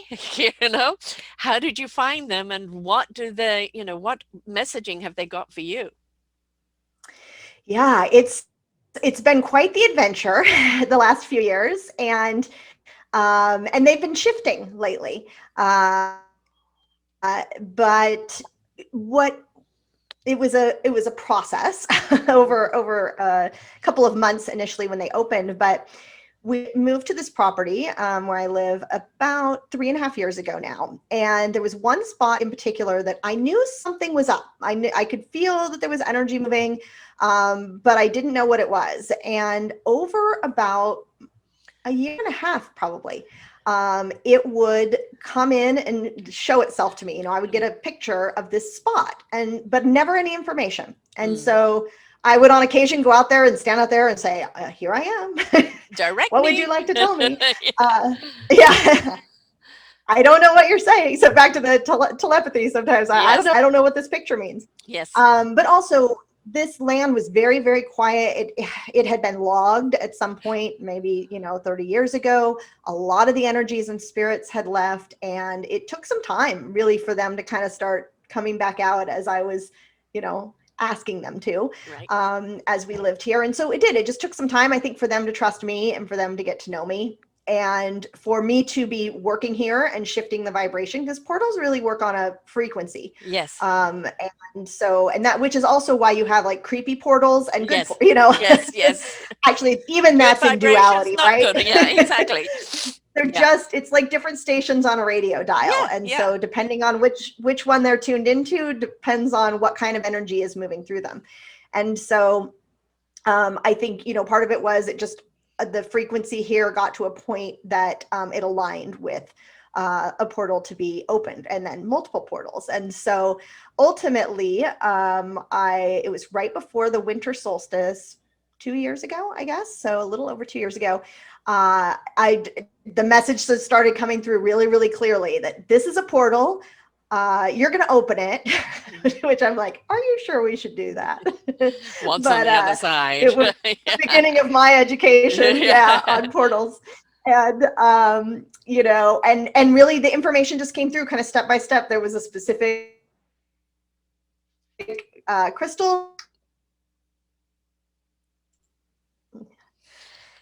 How did you find them, and what messaging have they got for you? Yeah, it's been quite the adventure the last few years, and they've been shifting lately. But what it was a process over a couple of months initially when they opened, but we moved to this property where I live about 3.5 years ago now. And there was one spot in particular that I knew something was up. I could feel that there was energy moving, but I didn't know what it was. And over about a year and a half, probably, it would come in and show itself to me. I would get a picture of this spot, but never any information. And Mm. so I would on occasion go out there and stand out there and say, here I am. Direct What would you me. like to tell me? Yeah. Yeah. I don't know what you're saying. So back to the telepathy. Sometimes Yes. I don't know what this picture means. Yes. But also, this land was very, very quiet. It had been logged at some point, maybe 30 years ago. A lot of the energies and spirits had left, and it took some time really for them to kind of start coming back out as I was, asking them to, Right. as we lived here. And so it did. It just took some time, I think, for them to trust me and for them to get to know me, and for me to be working here and shifting the vibration, because portals really work on a frequency. Yes. And that, which is also why you have like creepy portals and good, Yes. Yes. Yes. actually, even Good that's in vibrations, duality, not right? good. Yeah, exactly. Yeah. It's like different stations on a radio dial. Yeah. And Yeah. so depending on which one they're tuned into depends on what kind of energy is moving through them. And so I think, part of it was it just the frequency here got to a point that it aligned with a portal to be opened, and then multiple portals. And so ultimately, it was right before the winter solstice 2 years ago, I guess. So a little over 2 years ago, the message started coming through really, really clearly that this is a portal. You're going to open it, which I'm like, are you sure we should do that? What's on But the other side? it was the Yeah. beginning of my education, Yeah. yeah, on portals. And, and really the information just came through kind of step by step. There was a specific crystal.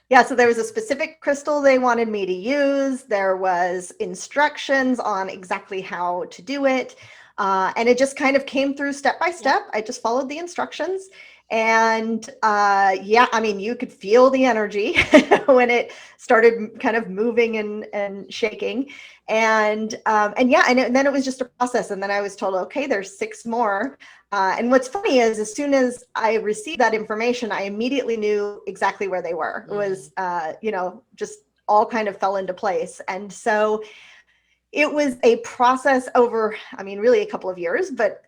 Yeah, so there was a specific crystal they wanted me to use. There was instructions on exactly how to do it. And it just kind of came through step by Yeah. step. I just followed the instructions. And yeah, I mean, you could feel the energy when it started kind of moving and shaking. And yeah, and then it was just a process. And then I was told, okay, there's 6 more. And what's funny is as soon as I received that information, I immediately knew exactly where they were. It Mhm. was, just all kind of fell into place. And so, it was a process over, I mean, really a couple of years, but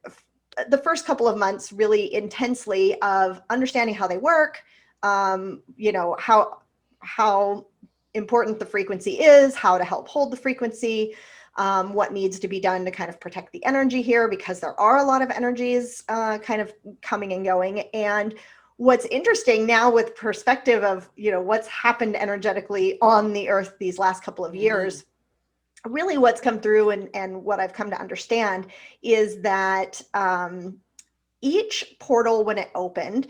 the first couple of months really intensely of understanding how they work, how important the frequency is, how to help hold the frequency, what needs to be done to kind of protect the energy here, because there are a lot of energies kind of coming and going. And what's interesting now with perspective of, what's happened energetically on the earth these last couple of Mm, years, really what's come through and what I've come to understand is that each portal, when it opened,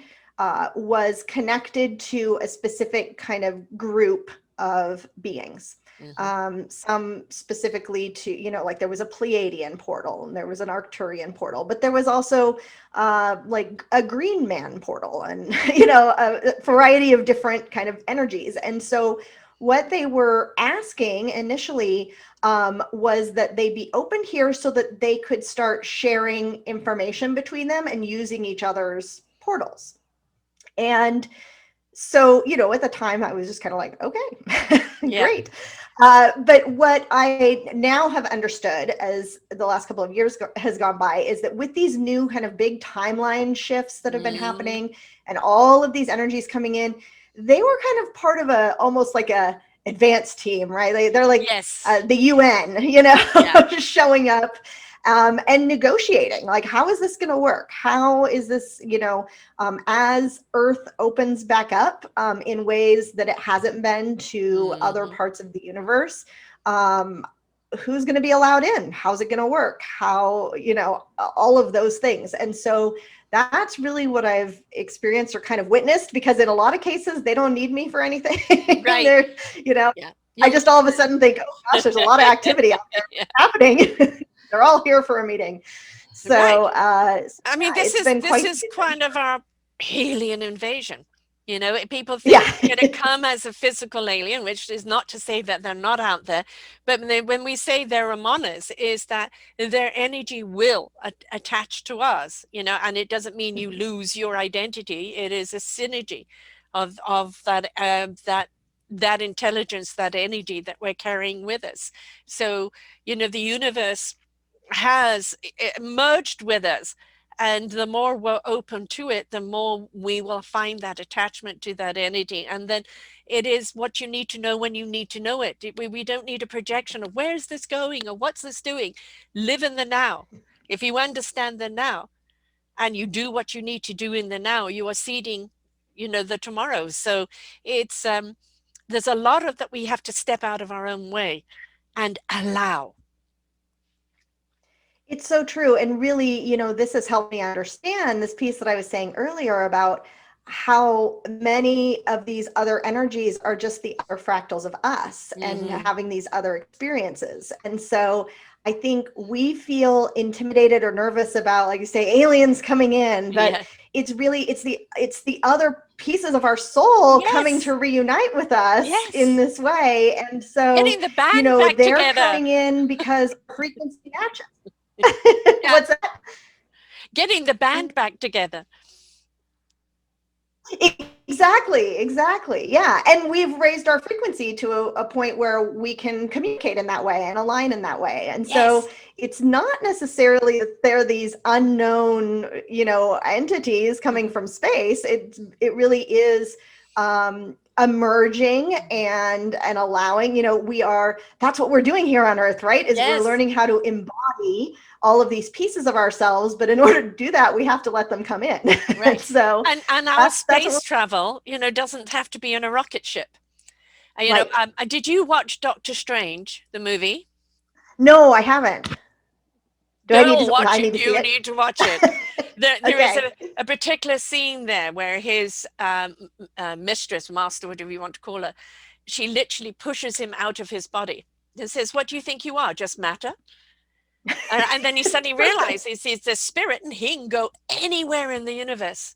was connected to a specific kind of group of beings. mm-hmm. Some specifically to, like there was a Pleiadian portal and there was an Arcturian portal, but there was also like a Green Man portal and, a variety of different kind of energies. And so what they were asking initially was that they be opened here so that they could start sharing information between them and using each other's portals. And so, at the time I was just kind of like, okay, Yeah. great. But what I now have understood as the last couple of years has gone by is that with these new kind of big timeline shifts that have been Mm, happening and all of these energies coming in, they were kind of part of almost like a advanced team, right? They're like yes. the UN, Yeah. just showing up and negotiating. Like, how is this going to work? How is this, as Earth opens back up in ways that it hasn't been to other Mm-hmm. parts of the universe? Um, who's going to be allowed in? How's it going to work? How, all of those things. And so that's really what I've experienced or kind of witnessed, because in a lot of cases, they don't need me for anything. Right. They're, you know, Yeah. I You'll just all of a sudden think, oh gosh, there's a lot of activity out there yeah. happening. They're all here for a meeting. Right. So I mean, yeah, it's been this quite is the kind adventure. of our alien invasion. People think Yeah. they're going to come as a physical alien, which is not to say that they're not out there. But when we say they're among us, is that their energy will attach to us, and it doesn't mean you lose your identity. It is a synergy of that intelligence, that energy that we're carrying with us. So, the universe has merged with us. And the more we're open to it, the more we will find that attachment to that energy. And then it is what you need to know when you need to know it. We don't need a projection of where's this going or what's this doing. Live in the now. If you understand the now and you do what you need to do in the now, you are seeding, the tomorrow. So it's there's a lot of that we have to step out of our own way and allow. It's so true. And really, this has helped me understand this piece that I was saying earlier about how many of these other energies are just the other fractals of us and Hmm. having these other experiences. And so I think we feel intimidated or nervous about, like you say, aliens coming in, but Yeah. it's the other pieces of our soul coming Yes. to reunite with us in Yes. this way. And so, Getting the band back they're together. coming in because frequency matches. Yeah. What's that? Getting the band back together. Exactly. Yeah. And we've raised our frequency to a point where we can communicate in that way and align in that way. And so Yes. it's not necessarily that they're these unknown, entities coming Mhm. from space. It really is emerging and allowing, that's what we're doing here on Earth, right? Is we're Yes. learning how to embody all of these pieces of ourselves, but in order to do that, we have to let them come in. And Right. so And our that's what we're space travel, doesn't have to be in a rocket ship. right. Did you watch Doctor Strange, the movie? No, I haven't. Do I need Girl, to? I watch it. need to see You it. need to watch it. There is Okay. a particular scene there where his mistress, master, whatever you want to call her, she literally pushes him out of his body and says, "What do you think you are? Just matter?" And then he suddenly realizes he's the spirit and he can go anywhere in the universe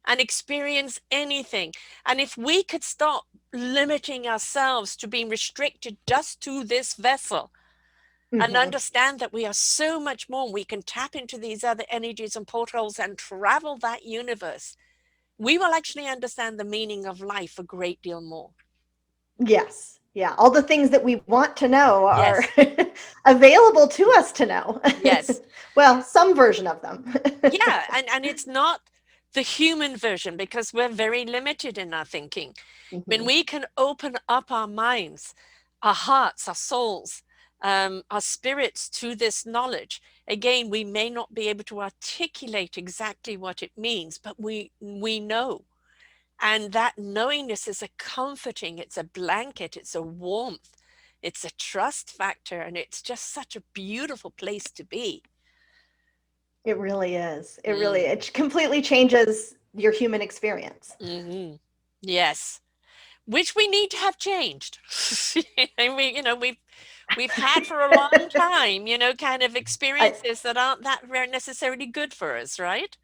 and experience anything. And if we could stop limiting ourselves to being restricted just to this vessel and Hmm. understand that we are so much more, we can tap into these other energies and portals and travel that universe, we will actually understand the meaning of life a great deal more. Yes. Yeah, all the things that we want to know are Yes, available to us to know. yes. Well, some version of them. Yeah, and it's not the human version because we're very limited in our thinking. When Mhm. we can open up our minds, our hearts, our souls, our spirits to this knowledge, again, we may not be able to articulate exactly what it means, but we know. And that knowingness is a comforting, it's a blanket, it's a warmth, it's a trust factor, and it's just such a beautiful place to be. It really is. It really Mm. it completely changes your human experience. Hmm. Yes, which we need to have changed. And we've had for a long time, kind of I experiences that aren't that very necessarily good for us, right?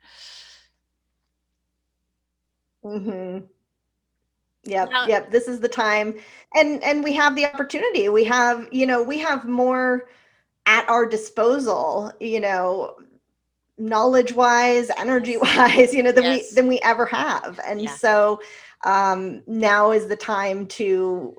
Mhm. Yep, Now, yep, this is the time, and we have the opportunity. We have more at our disposal, knowledge wise, energy yes, wise, than we yes, than we ever have. And yeah. so now is the time to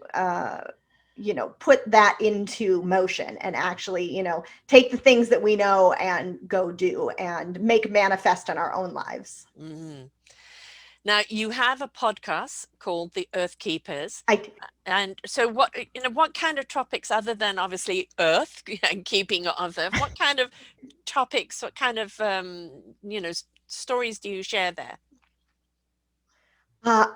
put that into motion and actually, take the things that we know and go do and make manifest in our own lives. Mhm. Now, you have a podcast called The Earth Keepers. I And so what kind of topics other than obviously Earth and keeping of Earth, what kind of topics, what kind of stories do you share there? uh,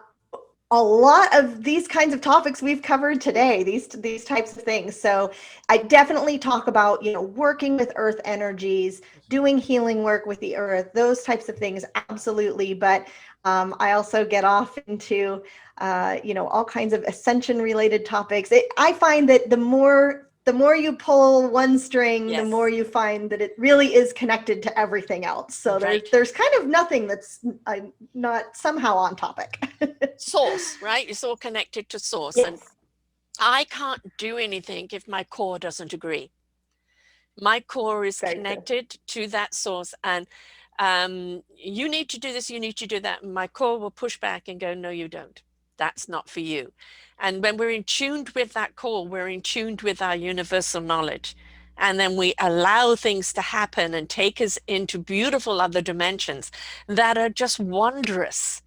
a lot of these kinds of topics we've covered today, these types of things. So I definitely talk about, working with earth energies, doing healing work with the earth, those types of things, absolutely. But I also get off into all kinds of ascension related topics. I find that the more you pull one string, the more Yes, you find that it really is connected to everything else. So there's right. there's kind of nothing that's not somehow on topic. Source, right? It's all connected to source. And Yes, I can't do anything if my core doesn't agree. My core is very true. connected to that source. And you need to do this, you need to do that. And my core will push back and go, no, you don't. That's not for you. And when we're in tuned with that core, we're in tuned with our universal knowledge. And then we allow things to happen and take us into beautiful other dimensions that are just wondrous,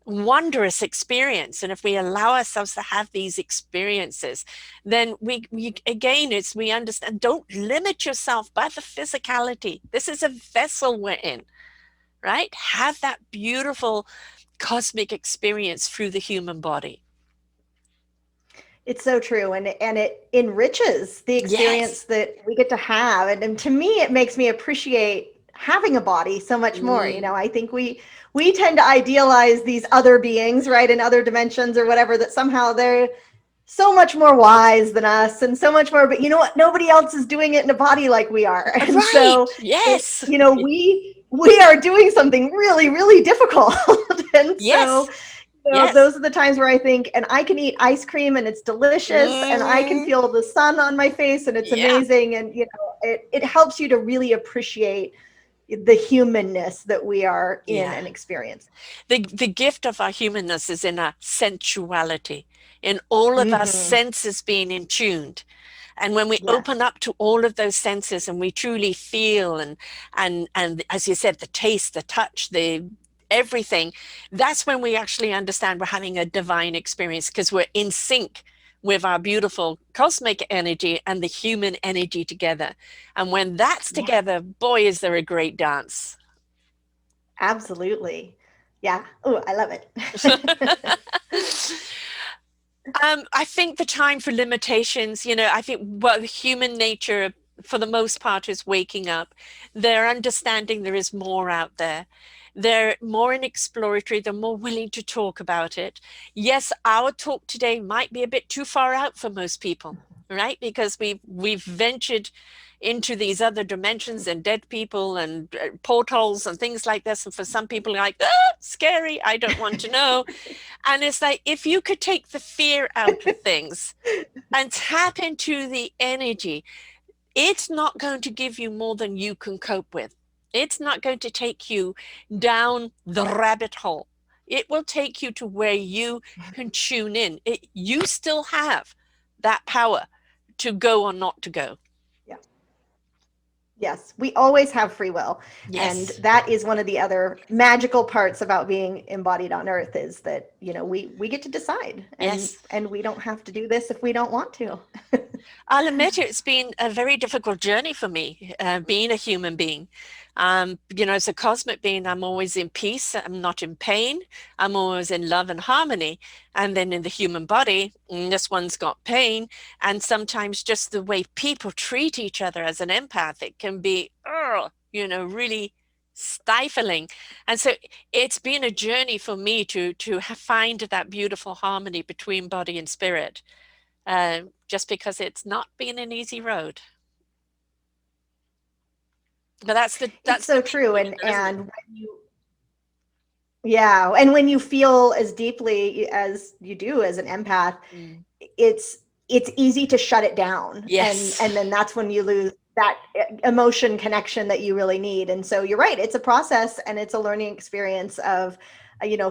wondrous experience. And if we allow ourselves to have these experiences, then we again, it's we understand, don't limit yourself by the physicality. This is a vessel we're in, right? Have that beautiful cosmic experience through the human body. It's so true, and it enriches the experience Yes. that we get to have, and to me, it makes me appreciate having a body so much more. Mm, I think we tend to idealize these other beings, right, in other dimensions or whatever, that somehow they're so much more wise than us and so much more. But you know what? Nobody else is doing it in a body like we are, and right. so Yes. we are doing something really, really difficult, and so Yes. Yes. those are the times where I think, and I can eat ice cream and it's delicious, and I can Mm, feel the sun on my face and it's yeah. amazing. And, it helps you to really appreciate the humanness that we are in Yeah. and experience. The gift of our humanness is in our sensuality, in all of our Hmm. senses being in tuned. And when we open Yes, up to all of those senses and we truly feel and as you said, the taste, the touch, the everything, that's when we actually understand we're having a divine experience because we're in sync with our beautiful cosmic energy and the human energy together. And when that's yeah, together, boy, is there a great dance. absolutely. Yeah. Oh, I love it. I think the time for limitations, I think what human nature for the most part is waking up. They're understanding there is more out there. They're more in exploratory, they're more willing to talk about it. Yes, our talk today might be a bit too far out for most people, right? Because we've ventured into these other dimensions and dead people and portals and things like this. And for some people, like, scary, I don't want to know. And it's like, if you could take the fear out of things and tap into the energy, it's not going to give you more than you can cope with. It's not going to take you down the rabbit hole. It will take you to where you can tune in. You still have that power to go or not to go. Yeah. Yes, we always have free will. And Yes. that is one of the other magical parts about being embodied on earth is that, we get to decide Yes. and we don't have to do this if we don't want to. I'll admit it's been a very difficult journey for me, being a human being. As a cosmic being, I'm always in peace. I'm not in pain. I'm always in love and harmony. And then in the human body, this one's got pain. And sometimes just the way people treat each other as an empath, it can be, really stifling. And so it's been a journey for me to find that beautiful harmony between body and spirit, just because it's not been an easy road. But It's that's so the beauty true. of And it, though, isn't it? and when you yeah, and when you feel as deeply as you do as an empath, Mm. it's it's easy to shut it down, Yes. and then that's when you lose that emotion connection that you really need. And so you're right, it's a process and it's a learning experience of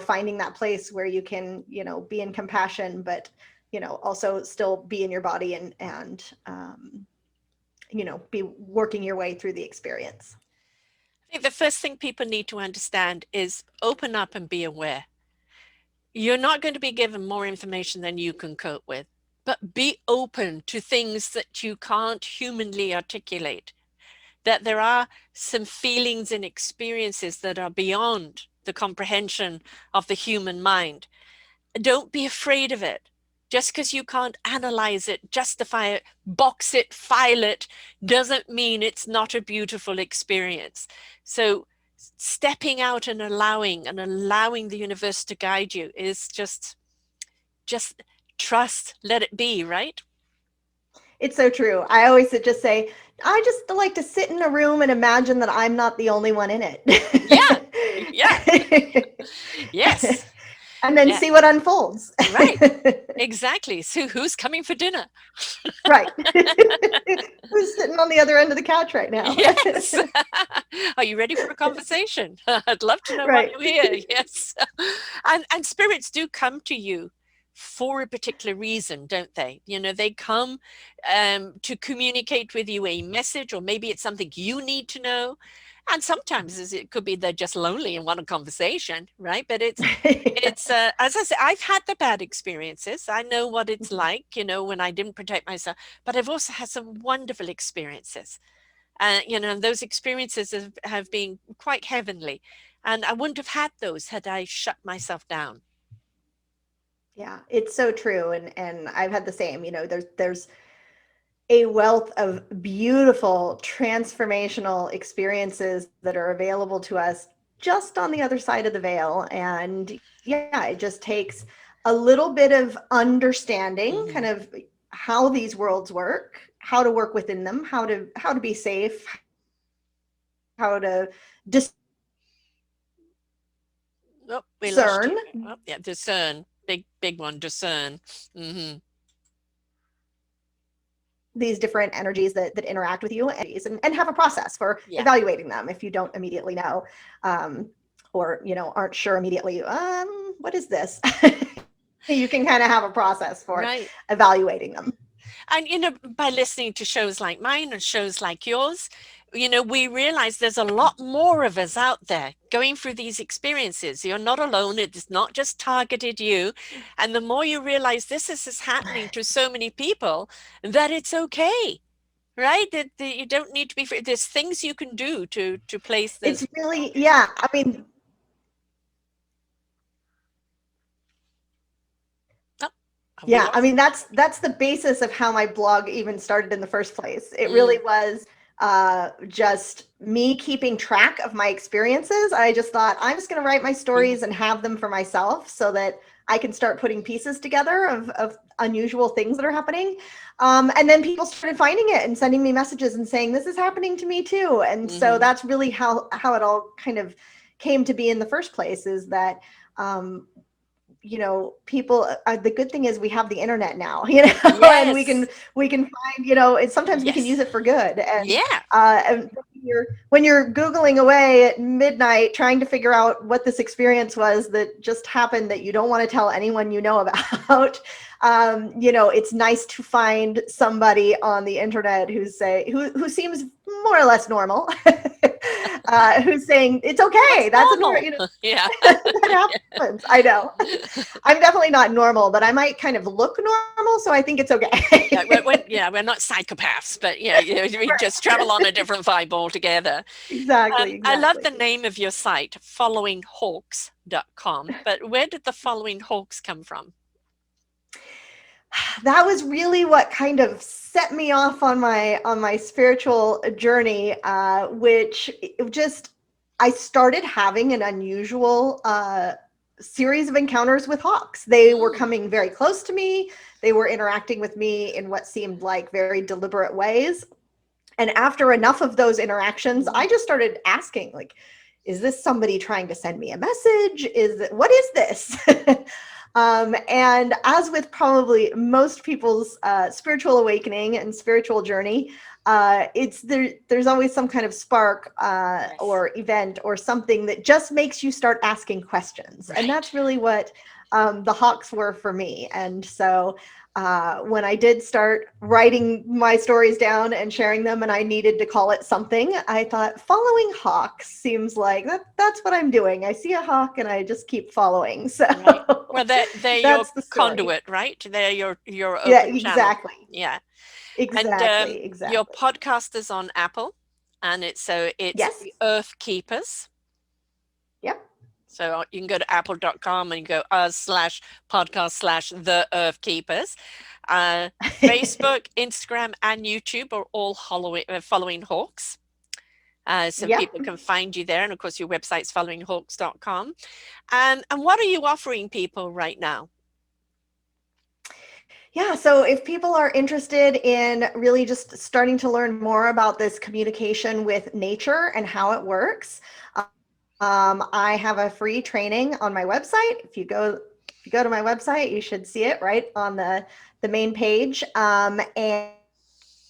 finding that place where you can be in compassion, but also still be in your body and be working your way through the experience. I think the first thing people need to understand is open up and be aware. You're not going to be given more information than you can cope with, but be open to things that you can't humanly articulate, that there are some feelings and experiences that are beyond the comprehension of the human mind. Don't be afraid of it. Just because you can't analyze it, justify it, box it, file it, doesn't mean it's not a beautiful experience. So stepping out and allowing the universe to guide you is just trust, let it be, right? It's so true. I always just say, I just like to sit in a room and imagine that I'm not the only one in Yeah. Yeah. it. Yes. And then Yeah. see what unfolds. Right. Exactly. So who's coming for dinner? Right. Who's sitting on the other end of the couch right now? Yes. Are you ready for a conversation? I'd love to know why Right. you're here. Yes. And spirits do come to you for a particular reason, don't they? They come to communicate with you a message, or maybe it's something you need to know. And sometimes it could be they're just lonely and want a conversation, right? But it's as I say, I've had the bad experiences. I know what it's like, when I didn't protect myself. But I've also had some wonderful experiences. And those experiences have been quite heavenly. And I wouldn't have had those had I shut myself down. Yeah, it's so true. And I've had the same, there's a wealth of beautiful transformational experiences that are available to us just on the other side of the veil. And yeah, it just takes a little bit of understanding kind Hmm. of how these worlds work, how to work within them, how to be safe, how to discern Oh, we lost you. Oh, yeah, discern. Big one, discern. Hmm. these different energies that interact with you and have a process for Yeah, evaluating them if you don't immediately know, um, or aren't sure immediately, what is this? You can kind of have a process for right. evaluating them. And, by listening to shows like mine and shows like yours, we realize there's a lot more of us out there going through these experiences. You're not alone. It's not just targeted you. And the more you realize this is happening to so many people, that it's okay, right? That you don't need to be, there's things you can do to place It's this. really, yeah, I mean, Oh, have we yeah, I lost? mean that's the basis of how my blog even started in the first place. It really Mm, was just me keeping track of my experiences. I just thought I'm just going to write my mhm. stories and have them for myself so that I can start putting pieces together of unusual things that are happening. And then people started finding it and sending me messages and saying this is happening to me too. And so Mhm. that's really how it all kind of came to be in the first place. Is that people, the good thing is we have the internet now, and we can Yes. find, sometimes we can use Yes. it for good. And Yeah. when you're Googling away at midnight trying to figure out what this experience was that just happened that you don't want to tell anyone you know about, it's nice to find somebody on the internet who seems more or less normal, who's saying it's okay. What's That's a normal? Yeah. that happens. I know. I'm definitely not normal, but I might kind of look normal, so I think it's Yeah, okay. we're not psychopaths, but we just travel on a different vibe altogether. Exactly, I love exactly. the name of your site, followinghawks.com, but where did the following hawks come from? That was really what kind of set me off on my spiritual journey, which just I started having an unusual series of encounters with hawks. They were Mm, coming very close to me. They were interacting with me in what seemed like very deliberate ways. And after enough of those interactions, I mm, just started asking, like, is this somebody trying to send me a message? What is this? And as with probably most people's spiritual awakening and spiritual journey, there's always some kind of spark yes, or event or something that just makes you start asking questions. And right. that's really what the hawks were for me. And so when I did start writing my stories down and sharing them, and I needed to call it something, I thought following hawks seems like that's what I'm doing. I see a hawk and I just keep following. So Right. Well, they're your that's the story. conduit, right? They're your Yeah, open channel. exactly. Yeah. And Exactly. your Exactly. podcast is on Apple, and it's Yes. the Earth Keepers. Yep. So you can go to apple.com and you go us/podcast/the Earth Keepers. Facebook, Instagram, and YouTube are all following hawks. So Yep. people can find you there. And of course, your website's followinghawks.com. And what are you offering people right now? Yeah, so if people are interested in really just starting to learn more about this communication with nature and how it works, I have a free training on my website. If you go to my website, you should see it right on the main page.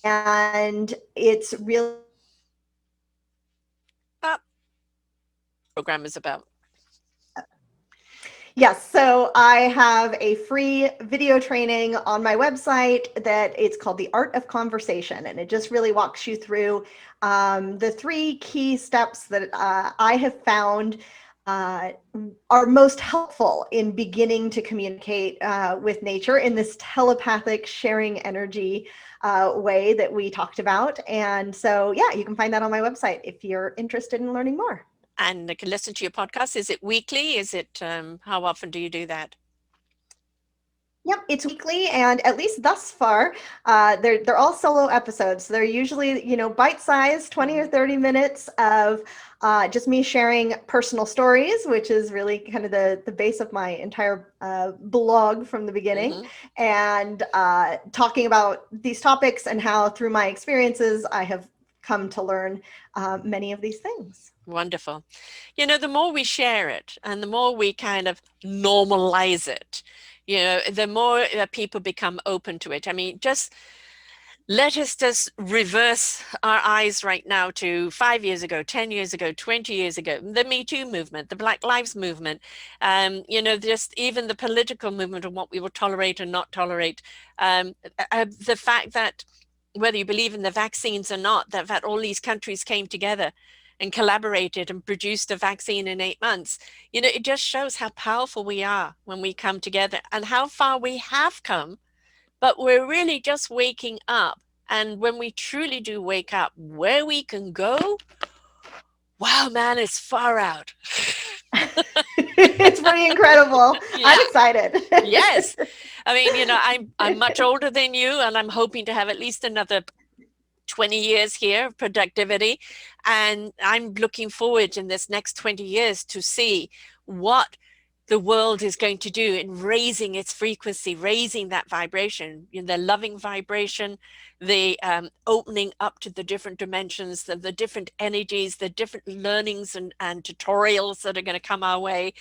And it's really That program is about. Yes, so I have a free video training on my website that it's called The Art of Conversation, and it just really walks you through the three key steps that I have found uh, are most helpful in beginning to communicate with nature in this telepathic sharing energy way that we talked about. And so, yeah, you can find that on my website if you're interested in learning more. And they can listen to your podcast. Is it weekly? Is it how often do you do that? Yep, it's weekly, and at least thus far, they're all solo episodes. So they're usually bite-sized, 20 or Mhm. 30 minutes of just me sharing personal stories, which is really kind of the base of my entire blog from the beginning, Mhm. and talking about these topics and how through my experiences I have come to learn many of these things. Wonderful. The more we share it and the more we kind of normalize it, the more that people become open to it. I mean, let us just reverse our eyes right now to 5 years ago, 10 years ago, 20 years ago, the Me Too movement, the Black Lives movement, just even the political movement and what we will tolerate and not tolerate. The fact that whether you believe in the vaccines or not, that all these countries came together and collaborated and produced a vaccine in 8 months. It just shows how powerful we are when we come together and how far we have come, but we're really just waking up. And when we truly do wake up, where we can go, wow, man, it's far out. It's pretty incredible. I'm Yeah. excited. Yes. I mean, I'm much older than you, and I'm hoping to have at least another 20 years here of productivity. And I'm looking forward in this next 20 years to see what the world is going to do in raising its frequency, raising that vibration, the loving vibration, the opening up to the different dimensions, the different energies, the different learnings and tutorials that are going to come our way.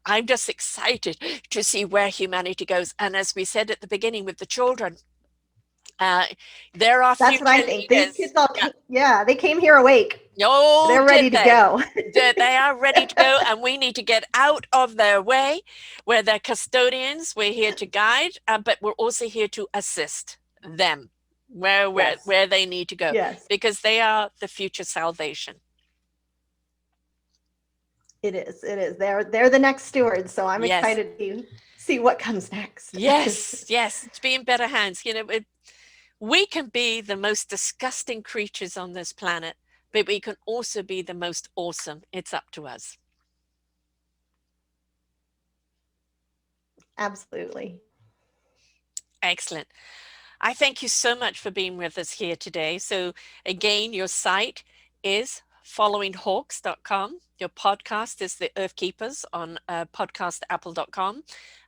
I'm just excited to see where humanity goes. And as we said at the beginning with the children, Uh, there are That's what I future think. These leaders. kids all Yeah. came, yeah, they came here awake. Oh, They're did ready to they? go. They are ready to go, and we need to get out of their way. We're their custodians. We're here to guide, but we're also here to assist them Yes. where they need to go, Yes. because they are the future salvation. It is. It is. They're the next stewards. So I'm Yes, excited to see what comes next. yes, yes. To be in better hands. We can be the most disgusting creatures on this planet, but we can also be the most awesome. It's up to us. Absolutely. Excellent. I thank you so much for being with us here today. So, again, your site is followinghawks.com. Your podcast is The Earth Keepers on podcastapple.com.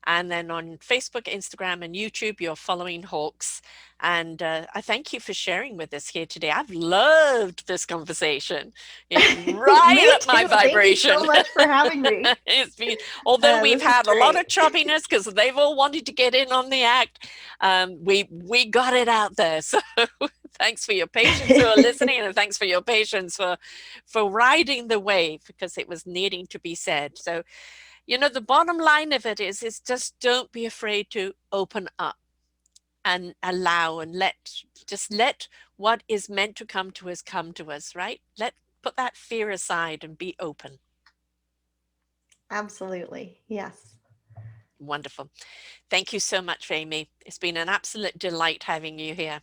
And then on Facebook, Instagram, and YouTube, you're Following Hawks. And I thank you for sharing with us here today. I've loved this conversation. It's right Me up my too. Thank you so vibration. much for having me. It's been, although we've This is had a lot of great. choppiness because they've all wanted to get in on the act, we got it out there. So thanks for your patience who are listening, and thanks for your patience for riding the wave, because it was needing to be said. So, the bottom line of it is just don't be afraid to open up and allow and let what is meant to come to us, right? Put that fear aside and be open. Absolutely. Yes. Wonderful. Thank you so much, Amy. It's been an absolute delight having you here.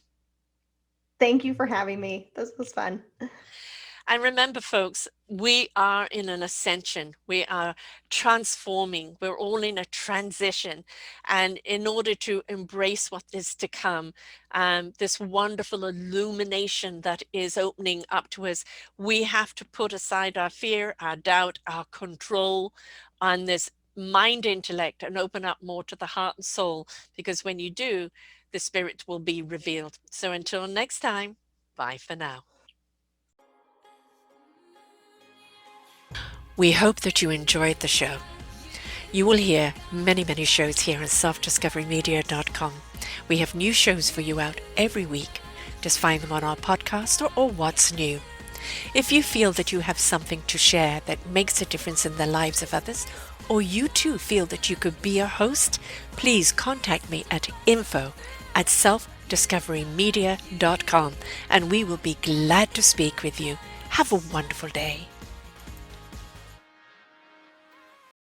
Thank you for having me. This was fun. And remember, folks, we are in an ascension. We are transforming. We're all in a transition. And in order to embrace what is to come, this wonderful illumination that is opening up to us, we have to put aside our fear, our doubt, our control on this mind intellect and open up more to the heart and soul. Because when you do, the spirit will be revealed. So until next time, bye for now. We hope that you enjoyed the show. You will hear many, many shows here on selfdiscoverymedia.com. We have new shows for you out every week. Just find them on our podcast or What's New. If you feel that you have something to share that makes a difference in the lives of others, or you too feel that you could be a host, please contact me at info@selfdiscoverymedia.com, and we will be glad to speak with you. Have a wonderful day.